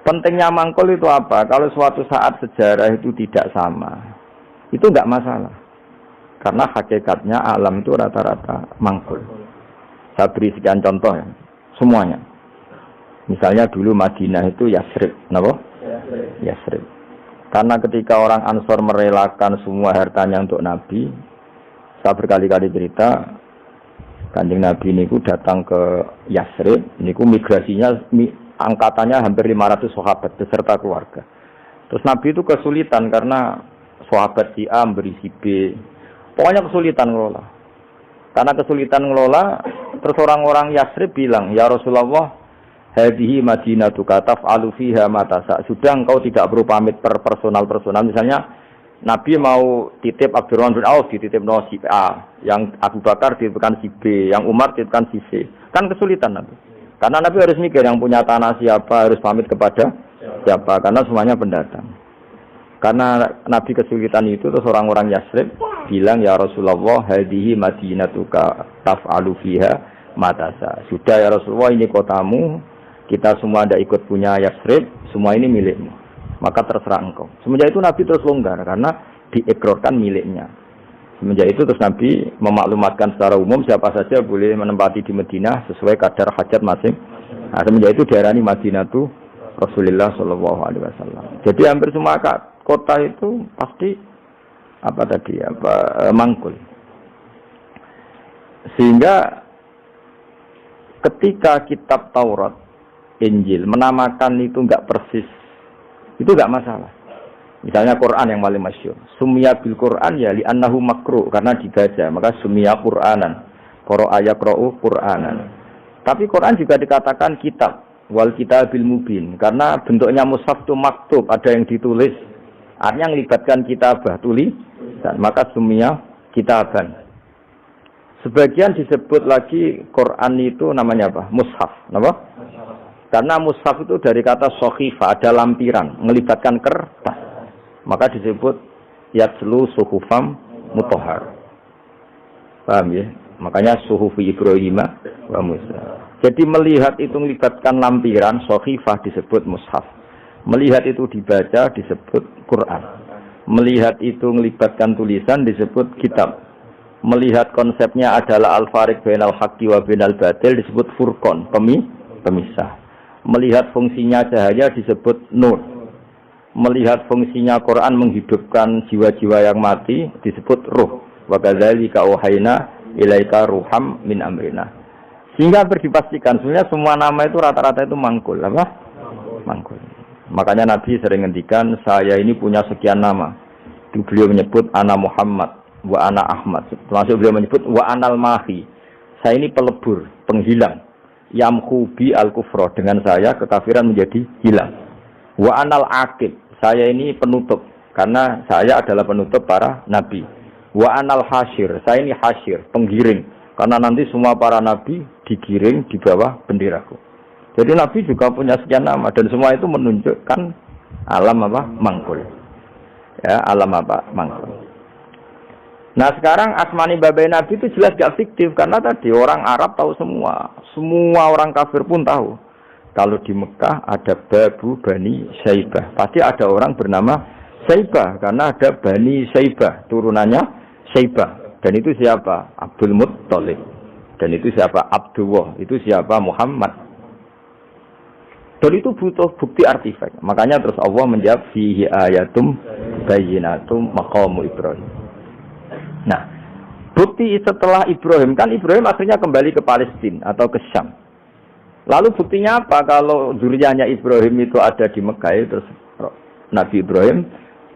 pentingnya mangkul itu apa? Kalau suatu saat sejarah itu tidak sama, itu enggak masalah. Karena hakikatnya alam itu rata-rata mangkul. Saya beri sekian contoh ya, semuanya. Misalnya dulu Madinah itu Yasrib, kenapa? Yasrib. Karena ketika orang Ansor merelakan semua hartanya untuk Nabi, saya berkali-kali cerita, Kanjeng Nabi niku datang ke Yasrib, niku migrasinya angkatannya hampir 500 sahabat beserta keluarga. Terus Nabi itu kesulitan karena sahabat si A beri si B. Pokoknya kesulitan ngelola. Karena kesulitan ngelola, terus orang-orang Yasrib bilang, "Ya Rasulullah, hadhihi madinatuka taf'alu fiha ma tasa." Sudah engkau tidak perlu pamit per personal. Misalnya Nabi mau titip Abdurrahman bin Auf dititip si A, yang Abu Bakar dititipkan si B, yang Umar dititipkan si C. Kan kesulitan Nabi. Karena Nabi harus mikir yang punya tanah siapa, harus pamit kepada siapa, karena semuanya pendatang. Karena Nabi kesulitan itu, terus orang-orang Yasrib bilang, "Ya Rasulullah, hadhihi madinatuka taf'alu fiha ma tasa." Sudah ya Rasulullah, ini kotamu, kita semua ada ikut punya Yasrib, semua ini milikmu. Maka terserah engkau. Semenjak itu Nabi terus longgar karena diekrorkan miliknya. Semenjak itu terus Nabi memaklumatkan secara umum siapa saja boleh menempati di Madinah sesuai kadar hajat masing. Nah, semenjak itu diarani Madinatu Rasulullah Shallallahu Alaihi Wasallam. Jadi hampir semua kota itu pasti mangkul. Sehingga ketika kitab Taurat, Injil menamakan itu enggak persis, itu enggak masalah. Misalnya Quran yang paling masyhur, sumya bil Quran ya li annahu makru, karena dibaca, maka sumya Quranan. Qara'a yaqra'u Quranan. Tapi Quran juga dikatakan kitab, wal kitabil mubin, karena bentuknya mushaf itu maktub, ada yang ditulis. Artinya melibatkan kitabah, tulisan, maka sumya kitaban. Sebagian disebut lagi Quran itu namanya apa? Mushaf, apa? Karena mushaf itu dari kata sohifah, ada lampiran, melibatkan kertas. Maka disebut yatslu suhufam mutahhar. Paham ya? Makanya suhufi Ibrahim wa Musa. Jadi melihat itu melibatkan lampiran, sohifah disebut mushaf. Melihat itu dibaca disebut Quran. Melihat itu melibatkan tulisan disebut kitab. Melihat konsepnya adalah al-fariq bainal haqqi wa bainal batil disebut furqan, pemisah. Melihat fungsinya cahaya disebut nur. Melihat fungsinya Quran menghidupkan jiwa-jiwa yang mati disebut ruh. Wa kadzalika auhayna ilaika ruham min amrina. Sehingga dipastikan sebenarnya semua nama itu rata-rata itu mangkul, apa? Mangkul. Makanya Nabi sering ngendikan, saya ini punya sekian nama. Beliau menyebut ana Muhammad wa ana Ahmad. Termasuk beliau menyebut wa anal mahi. Saya ini pelebur, penghilang. Yamhu bi al-kufra, dengan saya kekafiran menjadi hilang. Wa anal aqib. Saya ini penutup, karena saya adalah penutup para nabi. Wa anal hasyir, saya ini hasyir, penggiring, karena nanti semua para nabi digiring di bawah benderaku. Jadi nabi juga punya sekian nama, dan semua itu menunjukkan alam apa? Mangkul. Ya, alam apa? Mangkul. Nah sekarang asmani babai nabi itu jelas gak fiktif, karena tadi orang Arab tahu semua orang kafir pun tahu. Kalau di Mekah ada Babu Bani Saibah, pasti ada orang bernama Saibah, karena ada Bani Saibah, turunannya Saibah. Dan itu siapa? Abdul Muttalib. Dan itu siapa? Abdullah. Itu siapa? Muhammad. Dan itu butuh bukti artefak. Makanya terus Allah menjawab, fihi ayatum bayyinatum maqamu Ibrahim. Nah, bukti setelah Ibrahim, kan Ibrahim akhirnya kembali ke Palestina atau ke Syam. Lalu buktinya apa kalau zuriyahnya Ibrahim itu ada di Mekah? Terus Nabi Ibrahim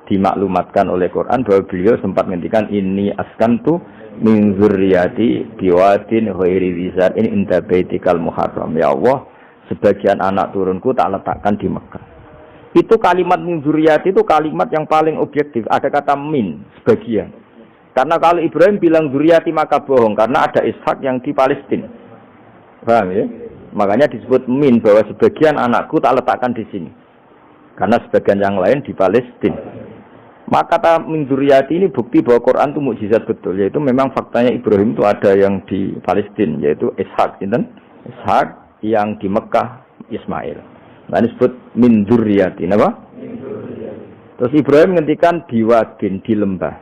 dimaklumatkan oleh Quran bahwa beliau sempat menghentikan ini askantu min zurriyati biwadin ghairi dzar in inda baitikal muharram. Ya Allah, sebagian anak turunku tak letakkan di Mekah. Itu kalimat min zurriyati itu kalimat yang paling objektif. Ada kata min, sebagian. Karena kalau Ibrahim bilang zurriyati maka bohong, karena ada Ishak yang di Palestina. Paham ya? Makanya disebut min, bahwa sebagian anakku tak letakkan di sini. Karena sebagian yang lain di Palestina. Maka kata min dzurriyyati ini bukti bahwa Quran itu mukjizat betul. Yaitu memang faktanya Ibrahim itu ada yang di Palestina. Yaitu Ishak. Ishak yang di Mekah Ismail. Nah disebut min dzurriyyati. Apa? Terus Ibrahim menghentikan biwadin, di lembah.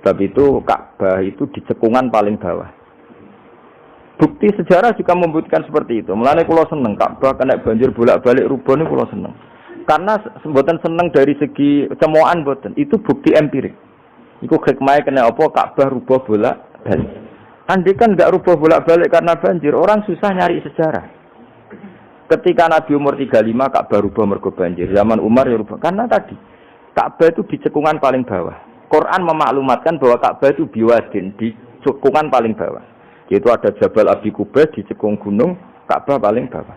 Sebab itu Ka'bah itu di cekungan paling bawah. Bukti sejarah juga membuktikan seperti itu. Mulane kula seneng Ka'bah kena banjir bolak-balik rubone kula seneng. Karena mboten seneng dari segi cemoan mboten. Itu bukti empirik. Iku hikmahe kena apa Ka'bah rubah bolak-balik. Andai kan enggak rubah bolak-balik karena banjir, orang susah nyari sejarah. Ketika Nabi umur 35 Ka'bah rubah mergo banjir. Zaman Umar ya rubah. Karena tadi Ka'bah itu di cekungan paling bawah. Quran memaklumatkan bahwa Ka'bah itu biwadin, di cekungan paling bawah. Yaitu ada Jabal Abi Qubais di cekung gunung, Ka'bah paling bawah.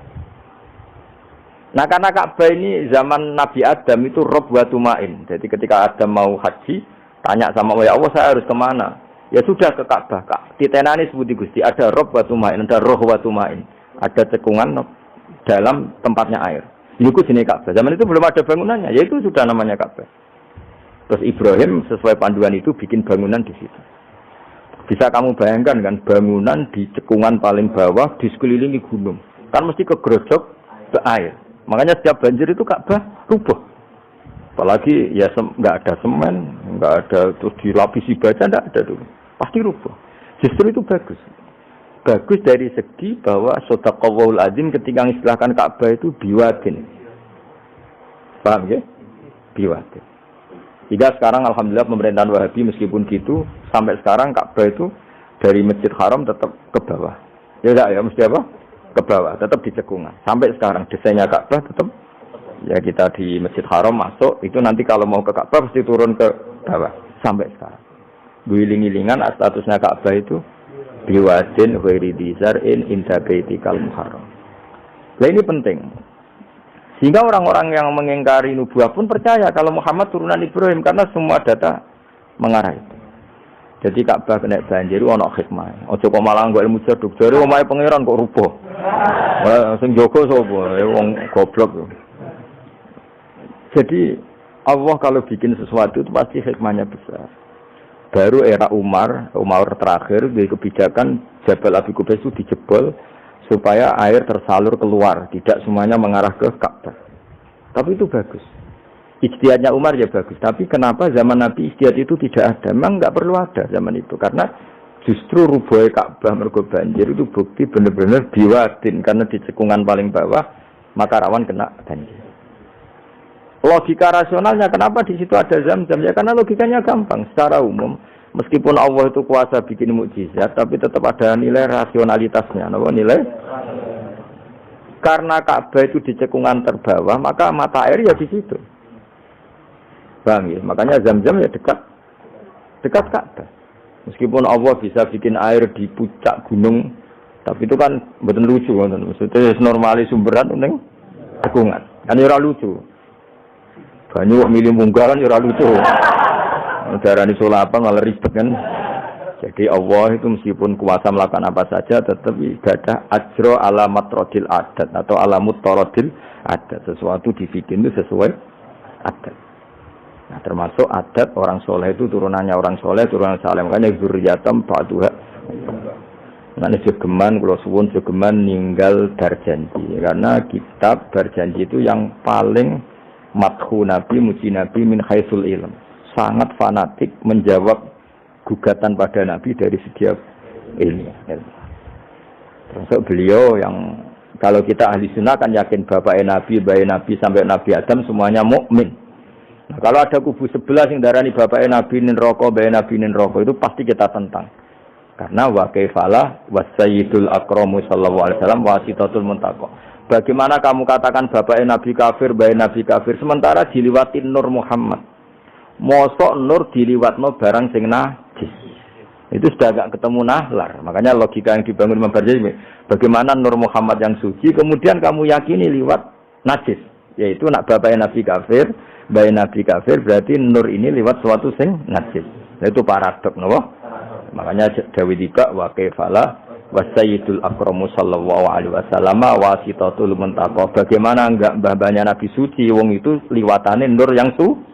Nah karena Ka'bah ini zaman Nabi Adam itu rob wa tumain. Jadi ketika Adam mau haji, tanya sama ya Allah saya harus kemana? Ya sudah ke Ka'bah. Titenani sebuti Gusti, ada rob wa tumain, ada roh wa tumain. Ada cekungan dalam tempatnya air. Itu sini Ka'bah. Zaman itu belum ada bangunannya, yaitu sudah namanya Ka'bah. Terus Ibrahim sesuai panduan itu bikin bangunan di situ. Bisa kamu bayangkan kan bangunan di cekungan paling bawah di sekelilingi gunung. Kan mesti kegerojok ke air. Makanya setiap banjir itu Ka'bah rubah. Apalagi ya nggak ada semen, nggak ada terus dilapisi baja, nggak ada dulu. Pasti rubah. Justru itu bagus. Bagus dari segi bahwa Shadaqallahul Azim ketika mengistilahkan Ka'bah itu biwadin. Paham ya? Biwadin. Jika sekarang alhamdulillah pemerintahan Wahabi meskipun gitu sampai sekarang Ka'bah itu dari Masjid Haram tetap ke bawah. Ya enggak ya mesti apa? Ke bawah, tetap di cekungan. Sampai sekarang desainnya Ka'bah tetap ya kita di Masjid Haram masuk itu nanti kalau mau ke Ka'bah pasti turun ke bawah sampai sekarang. Guling-gilingan statusnya Ka'bah itu biwadin ghairi dzar'in inda baitikal muharram. Nah ini penting. Sehingga orang-orang yang mengingkari nubuah pun percaya kalau Muhammad turunan Ibrahim karena semua data mengarah itu. Jadi Ka'bah kena banjir ana hikmah. Aja kok malah nggo ilmu jaduk. Jare omahe pangeran kok rubuh. Sing jaga sapa? Wong goblok. Jadi Allah kalau bikin sesuatu itu pasti hikmahnya besar. Baru era Umar terakhir di kebijakan Jabal Abi Qubais itu dijebol supaya air tersalur keluar, tidak semuanya mengarah ke Ka'bah. Tapi itu bagus. Ijtihadnya Umar ya bagus. Tapi kenapa zaman Nabi ijtihad itu tidak ada? Memang nggak perlu ada zaman itu. Karena justru rubuhnya Ka'bah mergo banjir itu bukti benar-benar biwadin. Karena di cekungan paling bawah, maka rawan kena banjir. Logika rasionalnya kenapa di situ ada Zam-Zam? Ya karena logikanya gampang. Secara umum, meskipun Allah itu kuasa bikin mukjizat, tapi tetap ada nilai rasionalitasnya. Nilai? Karena Ka'bah itu di cekungan terbawah, maka mata air ya di situ. Bang ya, makanya Zam-Zam ya dekat Ka'bah. Meskipun Allah bisa bikin air di puncak gunung, tapi itu kan betul lucu, maksudnya normali sumberan ning cekungan. Kan ora lucu. Banyu milih munggah kan ora lucu. Darani sulapa malah ribet kan. Jadi Allah itu meskipun kuasa melakukan apa saja tetap ibadah ajro alamat rodil adat atau alamut torodil adat. Sesuatu dibikin itu sesuai adat. Nah termasuk adat orang soleh itu turunannya orang soleh, turunan saleh. Makanya zuriyatam ba'duha. Makanya jogeman, kalau suwun jogeman ninggal berjanji. Karena kitab berjanji itu yang paling madhu Nabi, muji Nabi min haitsul ilm. Sangat fanatik menjawab gugatan pada Nabi dari segi ilmu. Termasuk beliau yang kalau kita ahli sunnah kan yakin bapaknya Nabi, bayi Nabi sampai Nabi Adam semuanya mukmin. Nah, kalau ada kubu sebelah yang darani bapaknya Nabi nin roko, bayi Nabi nin roko itu pasti kita tentang. Karena wa kaifalah wasayyidul akramu sallallahu alaihi wasallam wasitatul muntaqo. Bagaimana kamu katakan bapaknya Nabi kafir, bayi Nabi kafir sementara diliwatin Nur Muhammad. Mosok nur diliwatno barang sing najis. Itu sudah agak ketemu nahlar. Makanya logika yang dibangun Imam Barzanji, bagaimana Nur Muhammad yang suci kemudian kamu yakini liwat najis, yaitu nak bapaknya Nabi kafir, bayi Nabi kafir berarti nur ini liwat suatu sing najis. Itu paradok napa? Makanya dawidika wa kaifala wasayyidul akramu sallallahu alaihi wasallam wasitatul muntaqo. Bagaimana enggak mbah-mbahnya Nabi suci wong itu liwatane nur yang suci.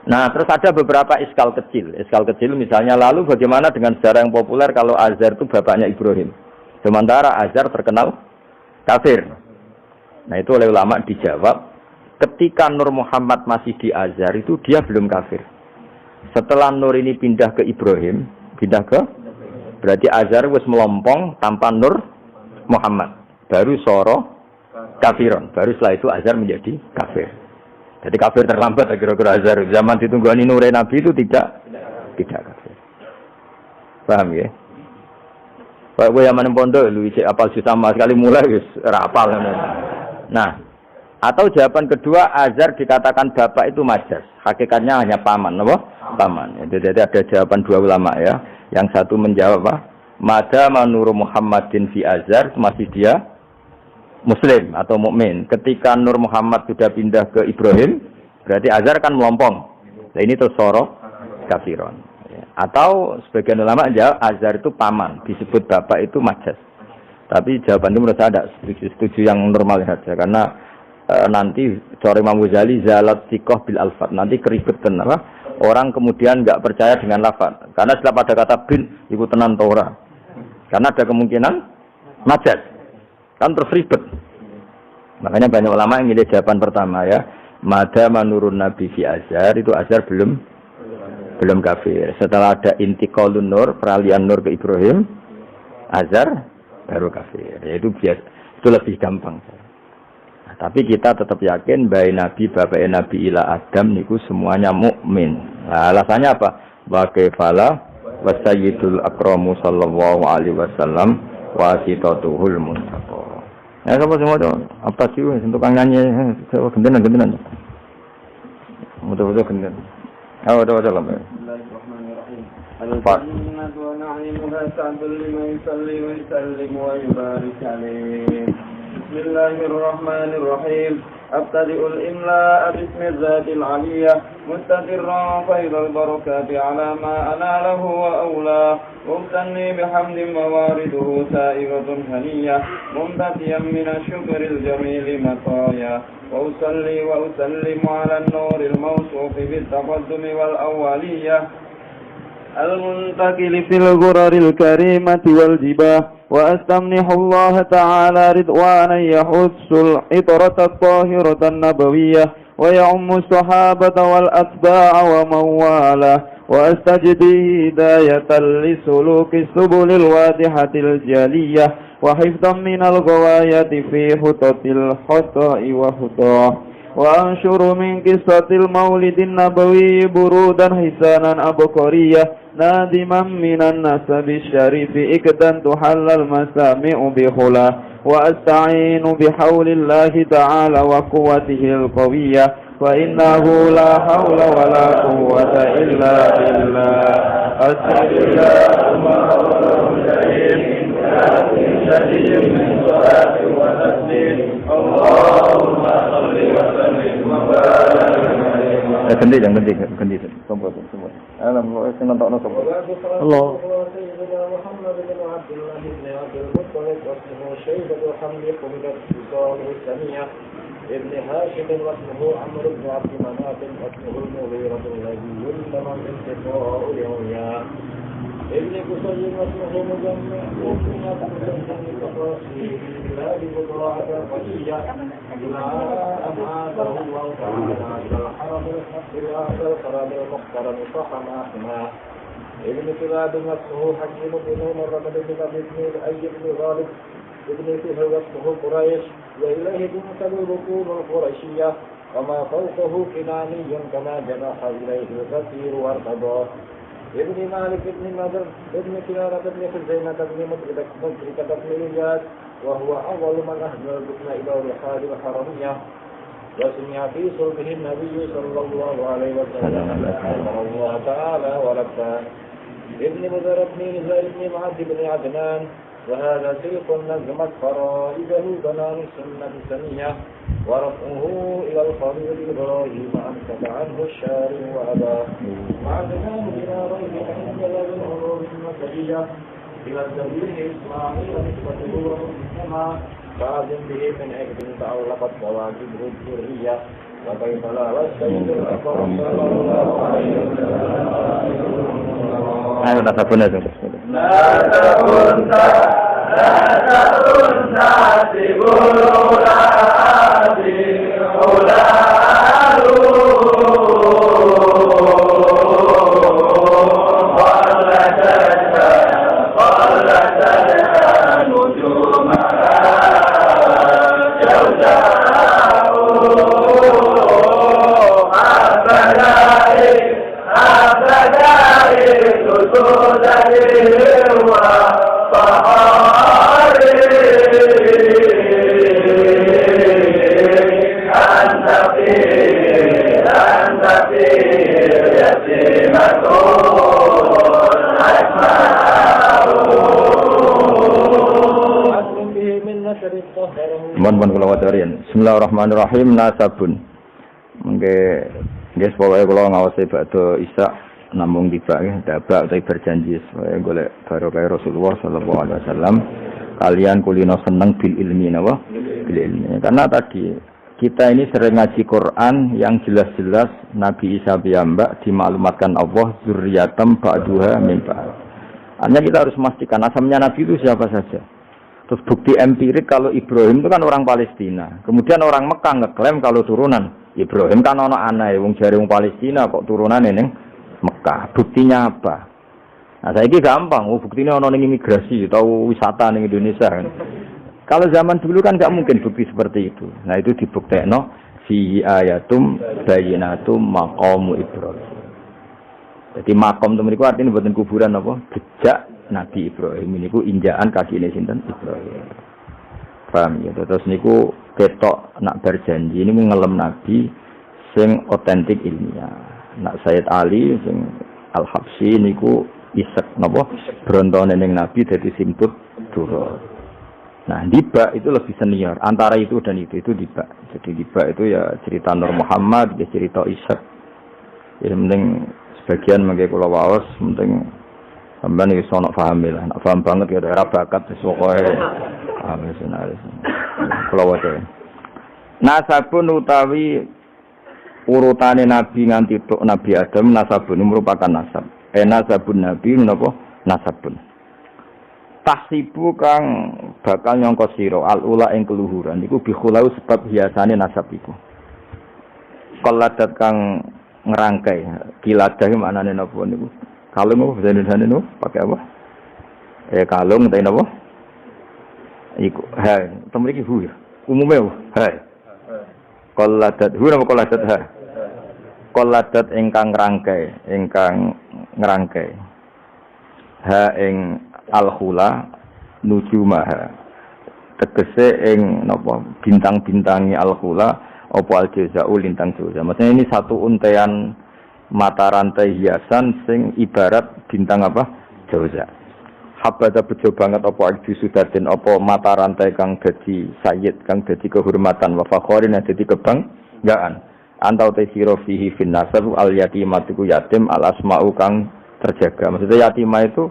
Nah, terus ada beberapa iskal kecil. Iskal kecil misalnya lalu bagaimana dengan sejarah yang populer kalau Azar itu bapaknya Ibrahim. Sementara Azar terkenal kafir. Nah, itu oleh ulama dijawab, ketika Nur Muhammad masih di Azar itu dia belum kafir. Setelah Nur ini pindah ke Ibrahim, berarti Azar wis melompong tanpa Nur Muhammad. Baru soro kafiron. Baru setelah itu Azar menjadi kafir. Jadi kafir terlambat kira-kira Azhar. Zaman ditunggani Nure Nabi itu tidak kafir. Paham ya? Kayak gue yang mana pondok lu isi apal sama sekali mulai wis ora apal. Nah, atau jawaban kedua azar dikatakan bapak itu majas. Hakikatnya hanya paman, apa? Paman. Jadi ada jawaban dua ulama ya. Yang satu menjawab apa? Mada manuru Muhammadin fi azar masih dia muslim atau mukmin. Ketika Nur Muhammad sudah pindah ke Ibrahim, berarti azar kan melompong. Nah ini terus soro kafiron. Atau sebagian ulama jawab azar itu paman, disebut bapak itu majas. Tapi jawaban itu menurut saya tidak setuju yang normal saja karena nanti cara Imam Ghazali zalat sikoh bil alfat, nanti keribetan apa? Orang kemudian nggak percaya dengan lafaz. Karena setelah pada kata bin ikut tenan Torah. Karena ada kemungkinan majas. Kan terus ribet. Makanya banyak ulama yang milih jawaban pertama ya. Mada manurun Nabi fi azhar, itu azhar belum kafir. Setelah ada intiqalun nur, peralihan nur ke Ibrahim, azhar baru kafir. Yaitu biasa, itu lebih gampang. Nah, tapi kita tetap yakin bahwa Nabi bapak Nabi ila Adam niku semuanya mukmin. Nah, alasannya apa? Wa kaifala wa sayyidul akramu sallallahu alaihi wasallam wasitatuhul muntaqo. Ya sapa semua itu apa sih untuk kang nyanyi gendenan. Mudah-mudahan gendenan. Ayo doa-doa lah. Bismillahirrahmanirrahim. Al-jannatu wa na'imuha sa'dul liman yusalli wa yusallim wa yubarik alayhi. Bismillahirrahmanirrahim. أبتدئ الإملاء باسم الذات العلية مستقرا فيض البركات على ما أناله وأولاه مبتني بحمد موارده سائغة هنية ممتديا من الشكر الجميل مطايا وأصلي وأسلم على النور الموصوف بالتقدم والأولية المنتقل في الغرر الكريمة والجباه وأستمنح الله تعالى رضوانا يحث العطرة الطاهرة النبوية ويعم الصحابة والأتباع ومن والاه وأستجدي هداية لسلوك السبل الواضحة الجلية وحفظا من الغواية في خطط الخطأ وخطاه وأنشر من قصة المولد النبوي برودا حسانا أبقرية نادما من النسب الشريف إكدا تحل المسامع بخلا وأستعين بحول الله تعالى وقوته القوية فإنه لا حول ولا قوة إلا بالله أستغفر من صلاة وتسليم اللهم صل وسلم وبارك عليه ganti semua. Alhamdulillah senang tak nak semua. Allah. سيدنا محمد بن عبد الله بن عبد المطلب واسمه شيبة وحمد قبلت بصاره السميع ابن هاشم واسمه عمرو بن عبد مناف واسمه المغيرة الذي يلزم انتقاء العيان ابن قصي واسمه مجمع وابن مسلم كفاسي لا ببضاعة قصية إلى أن عاده الله تعالى إلى الحرم الحق وهذا القرار المحترم صحما ابن كلاب واسمه حكيم بن عمر بن ابن الأي بن غالب ابن فهر واسمه قريش وإليه تنسب الركوب القريشية وما فوقه كناني كما جنح إليه الكثير وارتضاه ابن مالك ابن مدر ابن كلابة ابن خزيمة ابن مدركة ابن إياد وهو أول من أهدى الركن إلى الرحال الحرمية وسمع في صلبه النبي صلى الله عليه وسلم أمر الله تعالى ولبى ابن بدر ابن نزار ابن معد بن عدنان وهذا سيق نظمت فرائده بنان السنة السنية ورفعه إلى الخليل إبراهيم أمسك عنه الشارع وأباه مع ذهاب إلى ريب عند الأمور المسجية إلى الزبير إسماعيل نسبته ومسلما بعد به من عقد تعلقت كواكب الذرية وكيف لا والسيد الأكرم صلى الله عليه وسلم Ayo tak sabun aja. Thank you. Bismillahirrahmanirrahim. Nasabun. Nggih pokoke kula ngawasi badhe Isa namung tiba nggih dabak tapi berjanji supaya golek barokah Rasulullah sallallahu alaihi wasallam kalian kulino seneng bil ilmi napa? Bil ilmi. Karena tadi kita ini sering ngaji Quran yang jelas-jelas Nabi Isa piyambak dimaklumatkan Allah zurriyatam ba'duha min ba'd. Hanya kita harus memastikan asalnya Nabi itu siapa saja. Terus bukti empirik kalau Ibrahim itu kan orang Palestina. Kemudian orang Mekah ngeklaim kalau turunan Ibrahim kan ono anake wong jare wong Palestina kok turunane ning Mekah. Buktinya apa? Nah, saiki gampang, buktinya ono ning imigrasi atau wisata ning Indonesia kan. Kalau zaman dulu kan enggak mungkin bukti seperti itu. Nah, itu dibuktekno fi ayatum bayyinatum maqamu Ibrahim. Jadi makom itu mriku artine mboten kuburan apa? Jejak Nabi Ibrahim niku injakan kakine sinten Ibrahim. Paham ya? Terus niku ketok nak berjanji ini ngelem Nabi sing otentik ilmiah. Nak Sayyid Ali sing Al-Habsyi niku isek napa brontone ning Nabi dadi simput dura. Nah, Diba itu lebih senior antara itu dan itu Diba. Jadi Diba itu ya cerita Nur Muhammad, ya cerita Isek. Ya penting sebagian mangke kula waos penting sampeyan iki sono paham lah. Nek paham banget ya ora bakat wis pokoke senaris. Kula waca. Nasabun utawi urutane nabi nganti tok Nabi Adam nasabun merupakan nasab. Nasabun nabi menapa nasabun. Tahsibu kang bakal nyangka sira al-ula ing keluhuran iku bikhulau sebab hiasane nasab iku. Qaladat kang ngerangkai kiladah maknane napa niku? Kalung apa bahasa Indonesia niku pakai apa? Kalung ta napa? Iku ha, temriki hu ya. Umume ha. Qaladat hu napa qaladat ha? Qaladat ingkang ngerangkai. Ha ing al-khula nujumaha tegese ing napa bintang-bintangi al-khula apa al-jazau lintang jaza. Maksudnya ini satu untean mata rantai hiasan sing ibarat bintang apa? Jaza. Habada bejo banget apa alju sudatin apa mata rantai kang dadi sayyid kang dadi kehormatan wa fakhorin dadi kebanggaan. Antau tesiro fihi fin nasab al-yatimatiku yatim al-asma'u kang terjaga. Maksudnya yatimah itu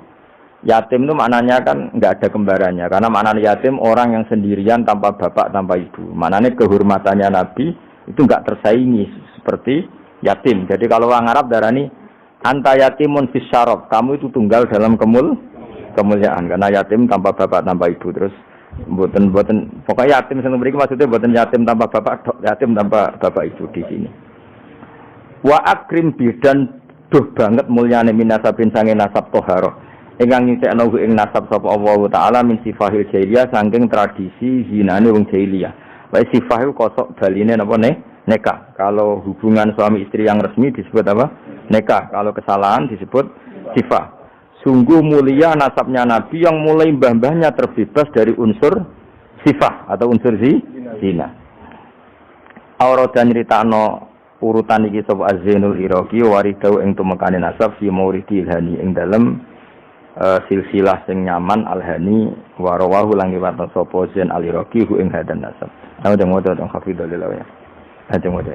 yatim itu maknanya kan enggak ada kembarannya. Karena maknanya yatim orang yang sendirian tanpa bapak, tanpa ibu. Maknanya kehormatannya Nabi itu enggak tersaingi seperti yatim. Jadi kalau orang Arab darani anta yatimun fis syarab, kamu itu tunggal dalam kemuliaan. Karena yatim tanpa bapak, tanpa ibu. Terus mboten pokoknya yatim sing mriki maksudnya mboten yatim tanpa bapak, yatim tanpa bapak ibu di sini. Wa akrim bidan duh banget mulyane minasabin sange nasab toharoh. Ingkang nyucekno ing nasab sapa Allah taala min sifahil jahiliyah saking tradisi zinane wong jahiliyah. Wae sifah iku kosok baline napa nikah. Kalau hubungan suami istri yang resmi disebut apa? Nikah. Kalau kesalahan disebut sifah. Sungguh mulia nasabnya Nabi yang mulai mbah-mbahnya terbebas dari unsur sifah atau unsur zina. Aurada nyritakno urutan iki sapa Az-Zainul Iraqi waridau ing tumekane nasab fi mauridi ilhani ing dalem silsilah sing nyaman al-hani wa rawahu lan riwayat sapa Zain al-Iraqi hu ing hadan nasab. Nang deng waca teng hafidhulillah ya. Ajeng waca.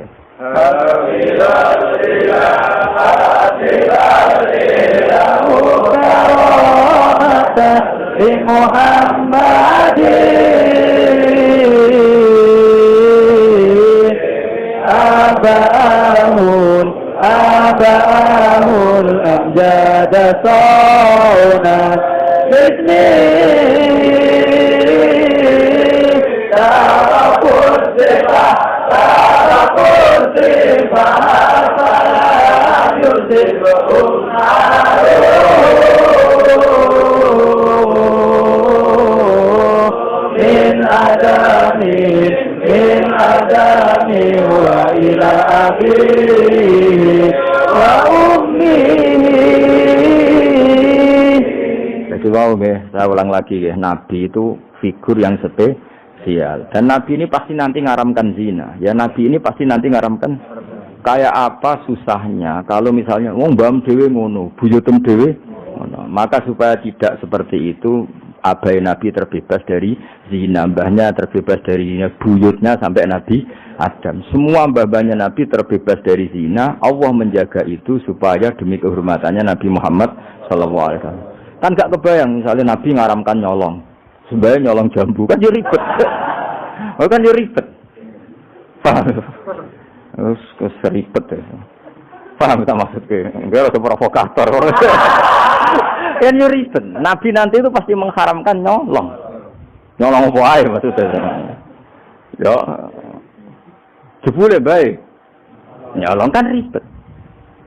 Abahul amjada sauna bismi tarafur sifah salam yusibhum min adami wa ila akhir wa ummi. Jadi wow saya ulang lagi Nabi itu figur yang spesial dan Nabi ini pasti nanti ngaramkan zina. Ya Nabi ini pasti nanti ngaramkan. Kayak apa susahnya kalau misalnya wong mbam dhewe ngono, buyutem dhewe ngono. Maka supaya tidak seperti itu abai Nabi terbebas dari zina, mbahnya terbebas dari zina, buyutnya sampai Nabi Adam. Semua mbah-mbahnya Nabi terbebas dari zina. Allah menjaga itu supaya demi kehormatannya Nabi Muhammad SAW. Kan gak kebayang misalnya Nabi ngaramkan nyolong. Sebenarnya nyolong jambu kan dia ribet. Oh kan dia ribet. Paham? Terus ribet ya. Paham tak maksudnya? Enggak ada provokator. Kan dia ribet. Nabi nanti itu pasti mengharamkan nyolong. Nyolong apa aja maksudnya. Ya. Jebule baik. Nyolong kan ribet.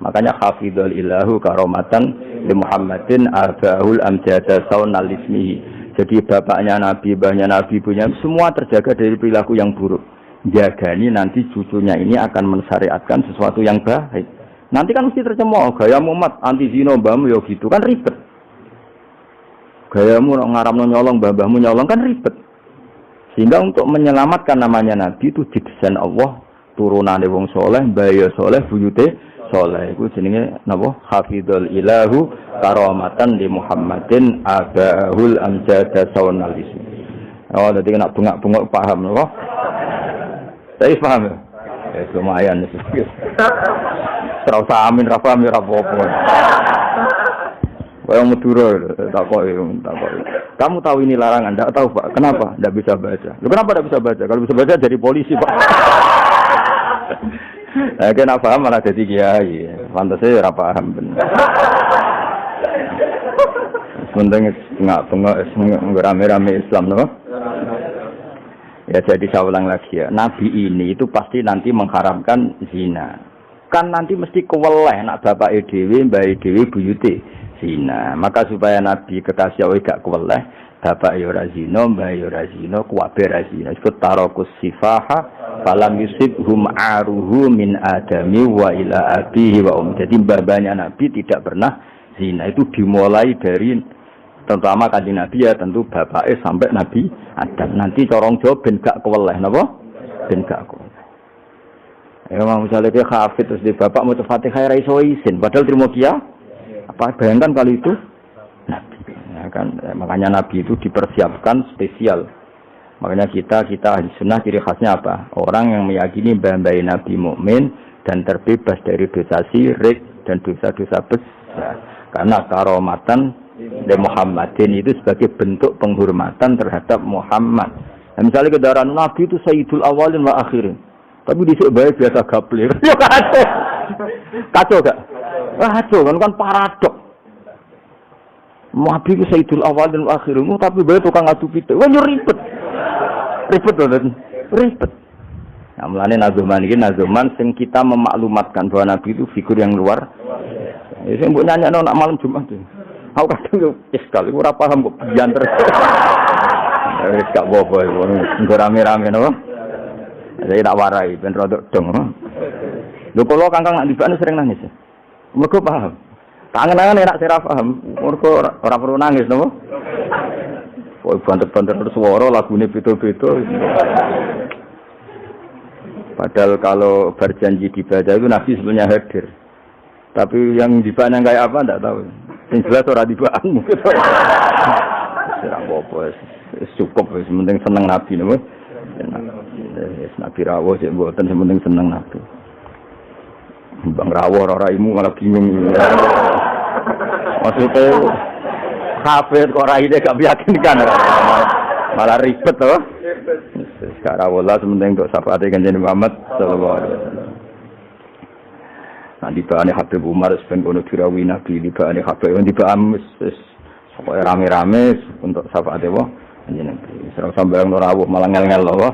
Makanya hafidhul ilahu karomatan li Muhammadin abahul amjada saunal ismihi. Jadi bapaknya Nabi, mbahnya Nabi, ibunya semua terjaga dari perilaku yang buruk. Jagani nanti cucunya ini akan mensyariatkan sesuatu yang baik. Nanti kan mesti tercemooh gaya Muhammad anti zina mbahmu ya gitu kan ribet. Gayamu ngaramno nyolong mbahmu nyolong kan ribet. Sehingga untuk menyelamatkan namanya Nabi itu didesain Allah turunane wong soleh, mbaya soleh, buyute soleh. Iku jenenge napa? Hafidhul ilahu karamatan li Muhammadin abahul amjada saunalis. Oh, dadi nek bengak-bengok paham napa? Saya paham ya? Ya lumayan itu. Terus amin ra paham ya ra apa-apa. Kayak Madura takoki. Kamu tahu ini larangan? Enggak tahu, Pak. Kenapa? Enggak bisa baca. Loh, kenapa enggak bisa baca? Kalau bisa baca jadi polisi, Pak. Nah, kena paham malah jadi kiai. Pantasnya ora paham bener. Sementing enggak rame-rame Islam, no? Ya jadi saya ulang lagi ya. Nabi ini itu pasti nanti mengharamkan zina. Kan nanti mesti keweleh nak bapak dhewe, mbah dhewe, buyute zina. Maka supaya Nabi kekasih Allah gak keweleh, bapak ya ora zina, mbah ya ora zina, kuwabe ora zina. Disebut tarakus sifaha falam yusibhum aruhu min adami wa ila abihi wa Jadi mbah-mbahnya Nabi tidak pernah zina. Itu dimulai dari terutama kanjeng Nabi ya tentu bapaknya sampai Nabi Adam. Nanti corong jawab ben gak keweleh napa? Ben gak keweleh. Ya mau misalnya dia hafid terus di bapak mau Fatihah ra iso isin padahal terima kia. Apa bayangkan kali itu? Nabi. Ya kan makanya Nabi itu dipersiapkan spesial. Makanya kita ahli sunnah ciri khasnya apa? Orang yang meyakini mbah-mbah Nabi mukmin dan terbebas dari dosa syirik dan dosa-dosa besar. Karena karomatan dari Muhammadin itu sebagai bentuk penghormatan terhadap Muhammad. Nah, misalnya kendaraan Nabi itu Sayyidul Awalin wa Akhirin. Tapi disebut baik biasa gaplir. Kacau gak? Kacau kan paradok. Nabi itu Sayyidul Awalin wa Akhirin. Tapi baik tukang adu pita. Wah ribet. Ribet loh. Ribet. Nah, mulanya nazuman ini nazuman sing kita memaklumatkan bahwa Nabi itu figur yang luar. Ya, saya mau nanya nak malam Jumat tuh. Aku kadang sekali, aku ora paham kok bian terus. Wis gak apa-apa, nggo rame-rame no. Saya tak warai ben rodok dong. Lho kula Kangkang nak dibane sering nangis. Mergo paham. Kangen-kangen enak sira paham. Mergo ora perlu nangis no. Kok banter-banter terus swara lagune beda-beda. Padahal kalau berjanji dibaca itu Nabi sebenarnya hadir. Tapi yang dibane kayak apa enggak tahu. Sing jelas ora dibaan mungkin. Ora apa-apa, cukup wis penting seneng Nabi niku. Wis Nabi rawuh sik mboten penting seneng Nabi. Bang rawuh ora imu malah bingung. Maksudnya kafir kok ora ide gak meyakinkan. Malah ribet to. Sekarang wala penting untuk syafaat Kanjeng Muhammad sallallahu alaihi wasallam. Nanti bahane Habib Umar ben kono dirawi Nabi di bahane Habib di baham pokoke rame-rame untuk syafaat e wae jeneng Nabi. Sambayang ora rawuh malah ngel-ngel lho.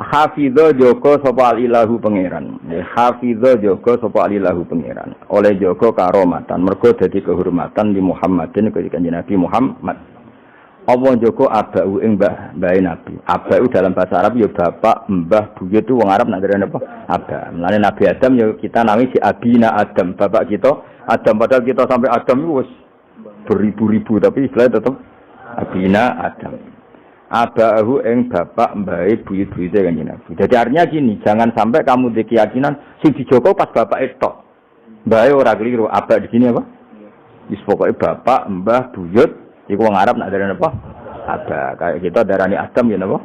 Hafidho Joko sapa alilahu pangeran. Hafidho Joko sapa alilahu pangeran. Oleh Joko karomatan mergo dadi kehormatan di Muhammadin Kanjeng Nabi Muhammad. Allah Joko abau ing mbah Nabi. Abau dalam bahasa Arab ya bapak, mbah, buyut itu wong Arab nak derene apa? Aba. Mulane Nabi Adam ya kita nami si Abina Adam, bapak kita Adam padahal kita sampai Adam itu wis beribu-ribu tapi istilahnya tetap Abina Adam. Abau ing bapak, mbah, buyut-buyute Kanjeng Nabi. Jadi artinya gini, jangan sampai kamu dikeyakinan sing dijoko pas bapak itu. Mbah ora keliru, aba di sini apa? Wis pokoke bapak, mbah, buyut, iku wong Arab nak darani apa? Ada. Kayak kita darani Adam ya napa?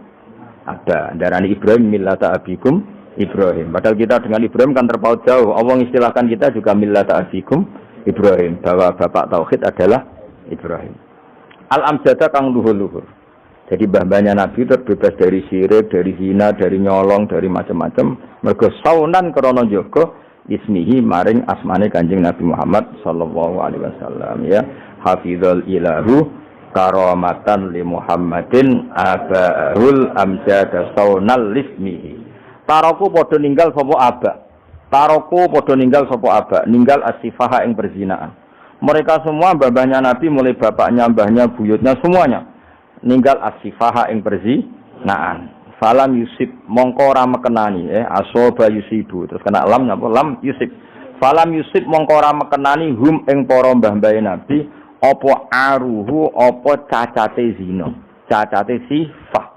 Ada. Darani Ibrahim millata abikum Ibrahim. Padahal kita dengan Ibrahim kan terpaut jauh. Allah istilahkan kita juga millata abikum Ibrahim, bahwa bapak tauhid adalah Ibrahim. Al-amjada kang luhur-luhur. Jadi mbah-mbahnya Nabi terbebas dari syirik, dari zina, dari nyolong, dari macam-macam. Mergo saunan krana jaga ismihi maring asmane Kanjeng Nabi Muhammad sallallahu alaihi wasallam ya. Hafizul ilahu karamatan li Muhammadin abahul amjada saunal ismihi. Taroku padha ninggal sapa abah. Taroku padha ninggal sapa abah, ninggal asifaha ing perzinaan. Mereka semua mbah-mbahnya Nabi mulai bapaknya, mbahnya, buyutnya semuanya ninggal asifaha ing perzinaan. Falam yusib mongko ora mekenani asoba yusibu terus kena lam napa lam yusib. Falam yusib mongko ora mekenani hum ing para mbah-mbah Nabi apa aruhu apa cacate zina, cacate sifah.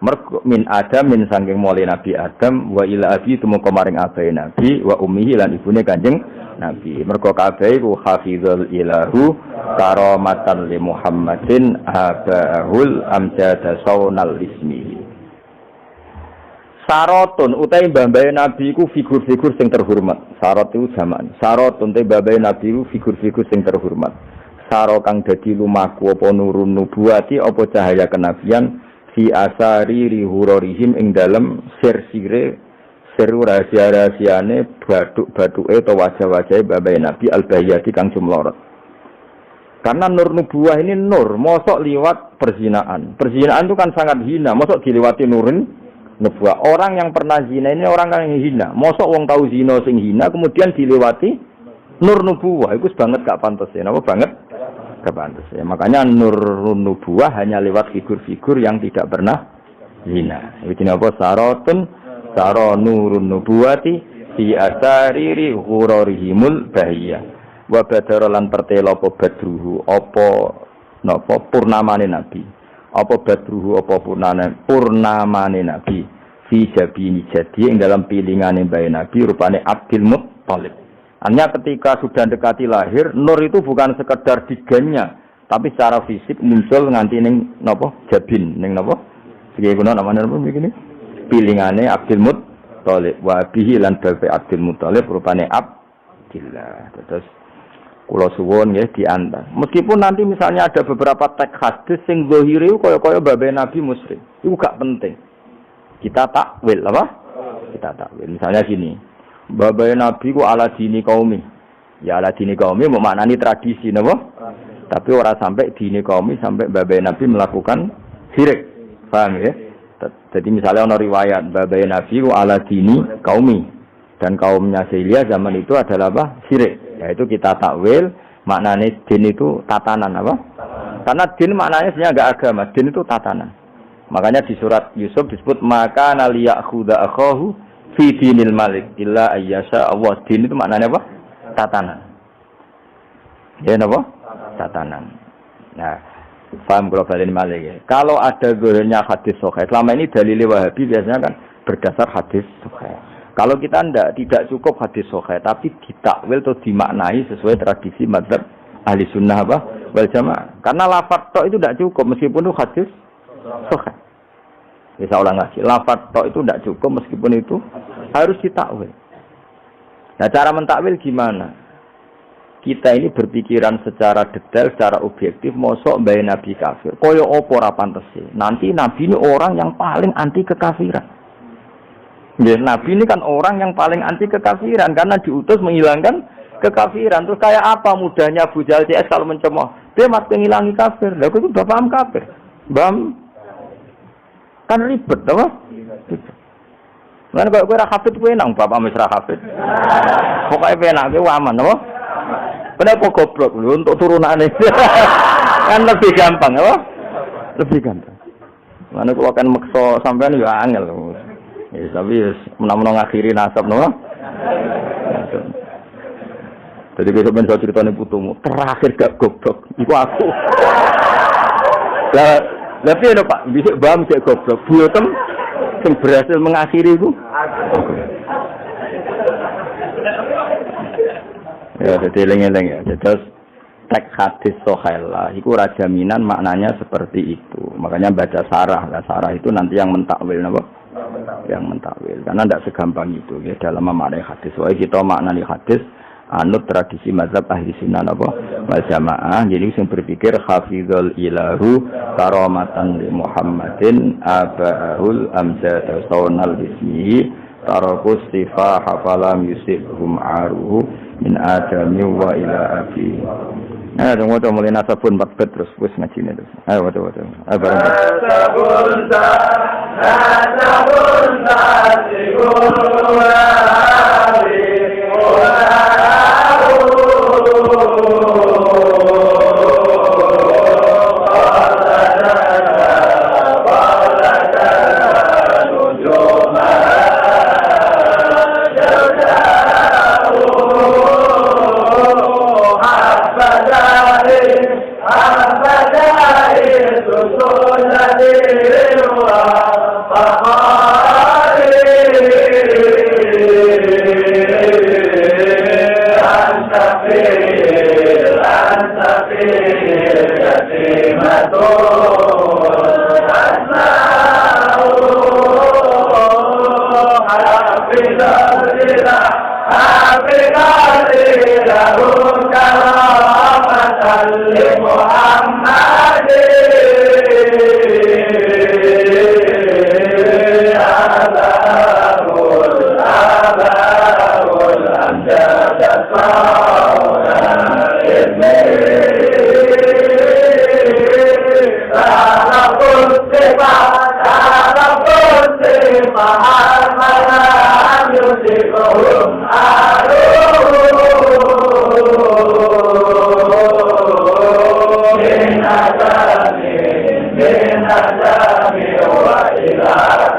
Mergo min Adam min sangking mulai Nabi Adam wa ila abi tumeka maring abahe Nabi wa ummihi lan ibune Kanjeng Nabi. Mergo kabeh iku hafizul ilahu karamatan li Muhammadin abahul amjada saunal ismihi. Sarotun utai mbah-mbah Nabi iku figur-figur sing terhormat. Sarot itu zaman. Sarotun utai mbah-mbah Nabi iku figur-figur sing terhormat. Saro kang dadi lumaku apa nurun nubuwati apa cahaya kenabian fi asari rihurorihim ing dalem sir-sire seru rahasia-rahasiane bathuk-bathuke utawa wajah-wajahe mbah-mbah Nabi al-bayyati kang jumlorot. Karena nur nubuwah ini nur, mosok liwat perzinaan. Perzinaan itu kan sangat hina, mosok dilewati nurun nubuwah. Orang yang pernah zina ini orang yang hina. Mosok wong tahu zina sing hina kemudian dilewati nur nubuwah. Iku banget gak pantes ya. Napa banget? Gak pantes ya. Makanya nur nubuwah hanya lewat figur-figur yang tidak pernah zina. Iki napa sarotun saro nurun nubuwati fi asariri ghurarihimul bahiyah. Wa badara lan pertela apa badruhu apa napa purnamane nabi. Apa badruhu apa purnamane nabi fi jabini jadi ing dalam pilingane bayi nabi rupane Abdul Muttalib. Hanya ketika sudah dekati lahir nur itu bukan sekedar diganya tapi secara fisik muncul nganti ning napa jabin ning napa iki kuna namane napa begini pilingane Abdul Muttalib wa bihi lan babe Abdul Muttalib rupane Abdillah. Terus kula suwun nggih diantar. Meskipun nanti misalnya ada beberapa teks hadis sing zahire kaya-kaya babe Nabi musyrik. Iku gak penting. Kita takwil apa? Kita takwil. Misalnya gini. Babe Nabi ku ala dini qaumi. Ya ala dini qaumi maknani tradisi napa? Tapi ora sampai dini qaumi sampai babe Nabi melakukan syirik. Paham ya? Jadi misalnya ana riwayat babe Nabi ku ala dini qaumi dan kaumnya Sailia zaman itu adalah apa? Syirik. Yaitu kita takwil maknanya din itu tatanan apa? Karena din maknanya sebenarnya enggak agama, din itu tatanan. Makanya di surat Yusuf disebut maka naliyakhudha akhahu fi dinil malik illa ayyasha Allah. Din itu maknanya apa? Tatanan. Ya apa? Tatanan. Nah, paham kalau balik malik ya. Kalau ada gorennya hadis sahih. Selama ini dalil Wahabi biasanya kan berdasar hadis sahih. Kalau kita tidak cukup hadis sahih, tapi ditakwil atau dimaknai sesuai tradisi mazhab ahli sunnah apa wal jamaah. Karena lafaz tok itu tidak cukup meskipun itu hadis sahih. Bisa ulang lagi, lafaz tok itu tidak cukup meskipun itu harus ditakwil. Nah cara mentakwil gimana? Kita ini berpikiran secara detail, secara objektif, mosok mbaya Nabi kafir. Koyo opo ora pantes sih. Nanti Nabi ini orang yang paling anti kekafiran. Ya, Nabi ini kan orang yang paling anti kekafiran karena diutus menghilangkan kekafiran. Terus kayak apa mudahnya Abu Jahal CS kalau mencemooh? Dia mati ngilangi kafir. Lah itu udah paham kafir. Bam. Kan ribet, apa? Lan kok kowe ra hafid kowe nang bapak wis ra hafid. Pokoke penak kowe aman, apa? Kenapa goblok lho untuk turunane? Kan lebih gampang, apa? Lebih gampang. Mana kula kan meksa sampean yo angel. Ya, tapi menang-menang akhiri nasab, no? Jadi besok ben ceritane putumu, terakhir gak goblok, iku aku. Lah piye lho Pak, bisa bam cek goblok, buyotem sing berhasil mengakhiri iku. Ya, dadi eling-eling ya. Terus tek hadis sohaila iku ora jaminan maknanya seperti itu. Makanya baca sarah. Nah, sarah itu nanti yang mentakwil napa? Yang mentakwil. Karena tidak segampang itu ya dalam memaknai hadis. Soalnya kita maknani hadis anut tradisi mazhab ahli sunnah apa wal jamaah. Jadi sing berpikir hafizul ilahu karamatan li Muhammadin abaul amjad saunal bismihi tarakus sifah hafalam yusibhum aruhu min adami wa ila abi. Nah, tunggu mulai nasabun 4 bet terus wis ngajine terus. Ayo waduh. Ayo bareng.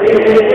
Bin